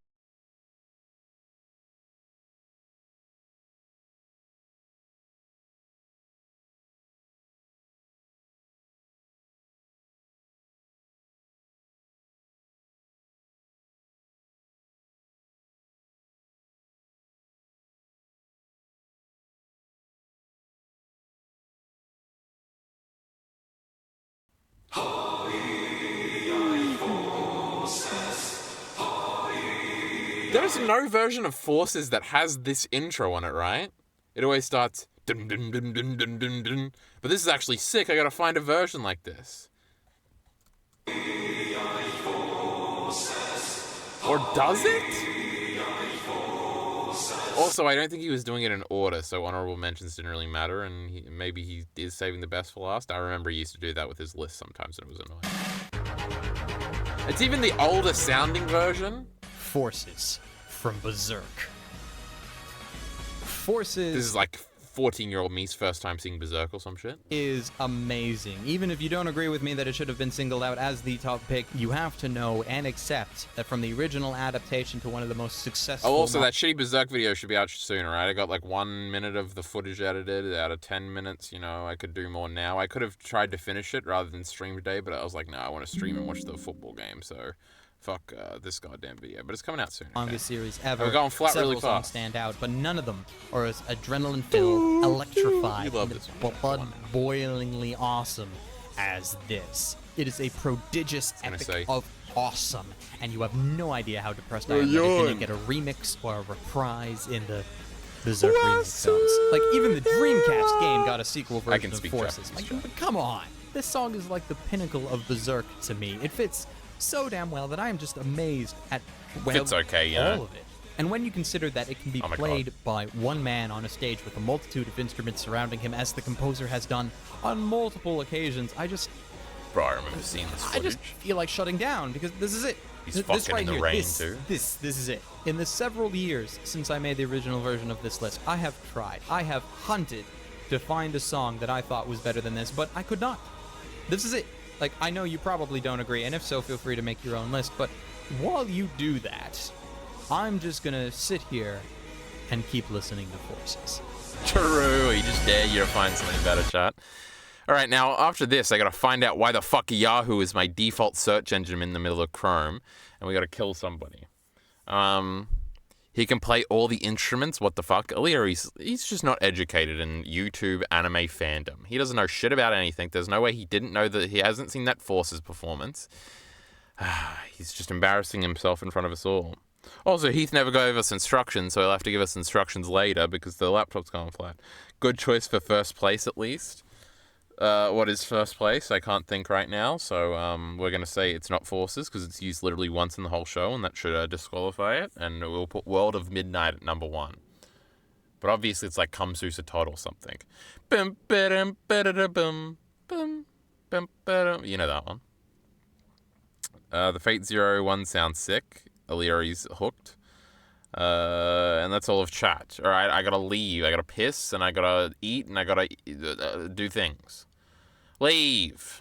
there's no version of Forces that has this intro on it, right? It always starts dun dun dun dun dun dun dun. But this is actually sick. I gotta find a version like this. Or does it? Also, I don't think he was doing it in order, so honorable mentions didn't really matter, and maybe he is saving the best for last. I remember he used to do that with his list sometimes, and it was annoying. It's even the older sounding version. Forces from Berserk. Forces This is like 14-year-old me's first time seeing Berserk or some shit. is amazing. Even if you don't agree with me that it should have been singled out as the top pick, you have to know and accept that from the original adaptation to one of the most successful... Oh, also, that shitty Berserk video should be out sooner, right? I got like 1 minute of the footage edited out of 10 minutes. You know, I could do more now. I could have tried to finish it rather than stream today, but I was like, no, I want to stream and watch the football game, so fuck this goddamn video. But it's coming out soon. longest series ever. We're going flat Several really songs fast. stand out, but none of them are as adrenaline-filled, electrified, You love and this one. blood-boilingly awesome as this. It is a prodigious gonna epic say- of awesome, and you have no idea how depressed I am that it didn't get a remix or a reprise in the Berserk remix films. Like, even the Dreamcast game got a sequel I can version of speak Forces. Japanese, Like, come on! This song is like the pinnacle of Berserk to me. It fits so damn well that I am just amazed at Fits okay, you all know. of it. And when you consider that it can be Oh my played by one man on a stage with a multitude of instruments surrounding him, as the composer has done on multiple occasions, I just Bro, I remember seeing this footage. feel like shutting down, because this is it. He's This fucking right in the here, rain this, too. This is it. In the several years since I made the original version of this list, I have tried. I have hunted to find a song that I thought was better than this, but I could not. This is it. Like, I know you probably don't agree, and if so, feel free to make your own list, but while you do that, I'm just gonna sit here and keep listening to Forces. True, you just dare you to find something better, chat. Alright, now after this, I gotta find out why the fuck Yahoo is my default search engine in the middle of Chrome, and we gotta kill somebody. He can play all the instruments, what the fuck? Alear, he's just not educated in YouTube anime fandom. He doesn't know shit about anything. There's no way he didn't know that he hasn't seen that Forces performance. He's just embarrassing himself in front of us all. Also, Heath never gave us instructions, so he'll have to give us instructions later because the laptop's gone flat. Good choice for first place, at least. What is first place? I can't think right now, so we're going to say it's not Forces because it's used literally once in the whole show, and that should disqualify it, and we'll put World of Midnight at number 1. But obviously it's like Come Susa Todd or something. You know that one. The Fate Zero one sounds sick. Aleari's hooked. And that's all of chat. Alright, I gotta leave. I gotta piss, and I gotta eat, and I gotta do things. Leave!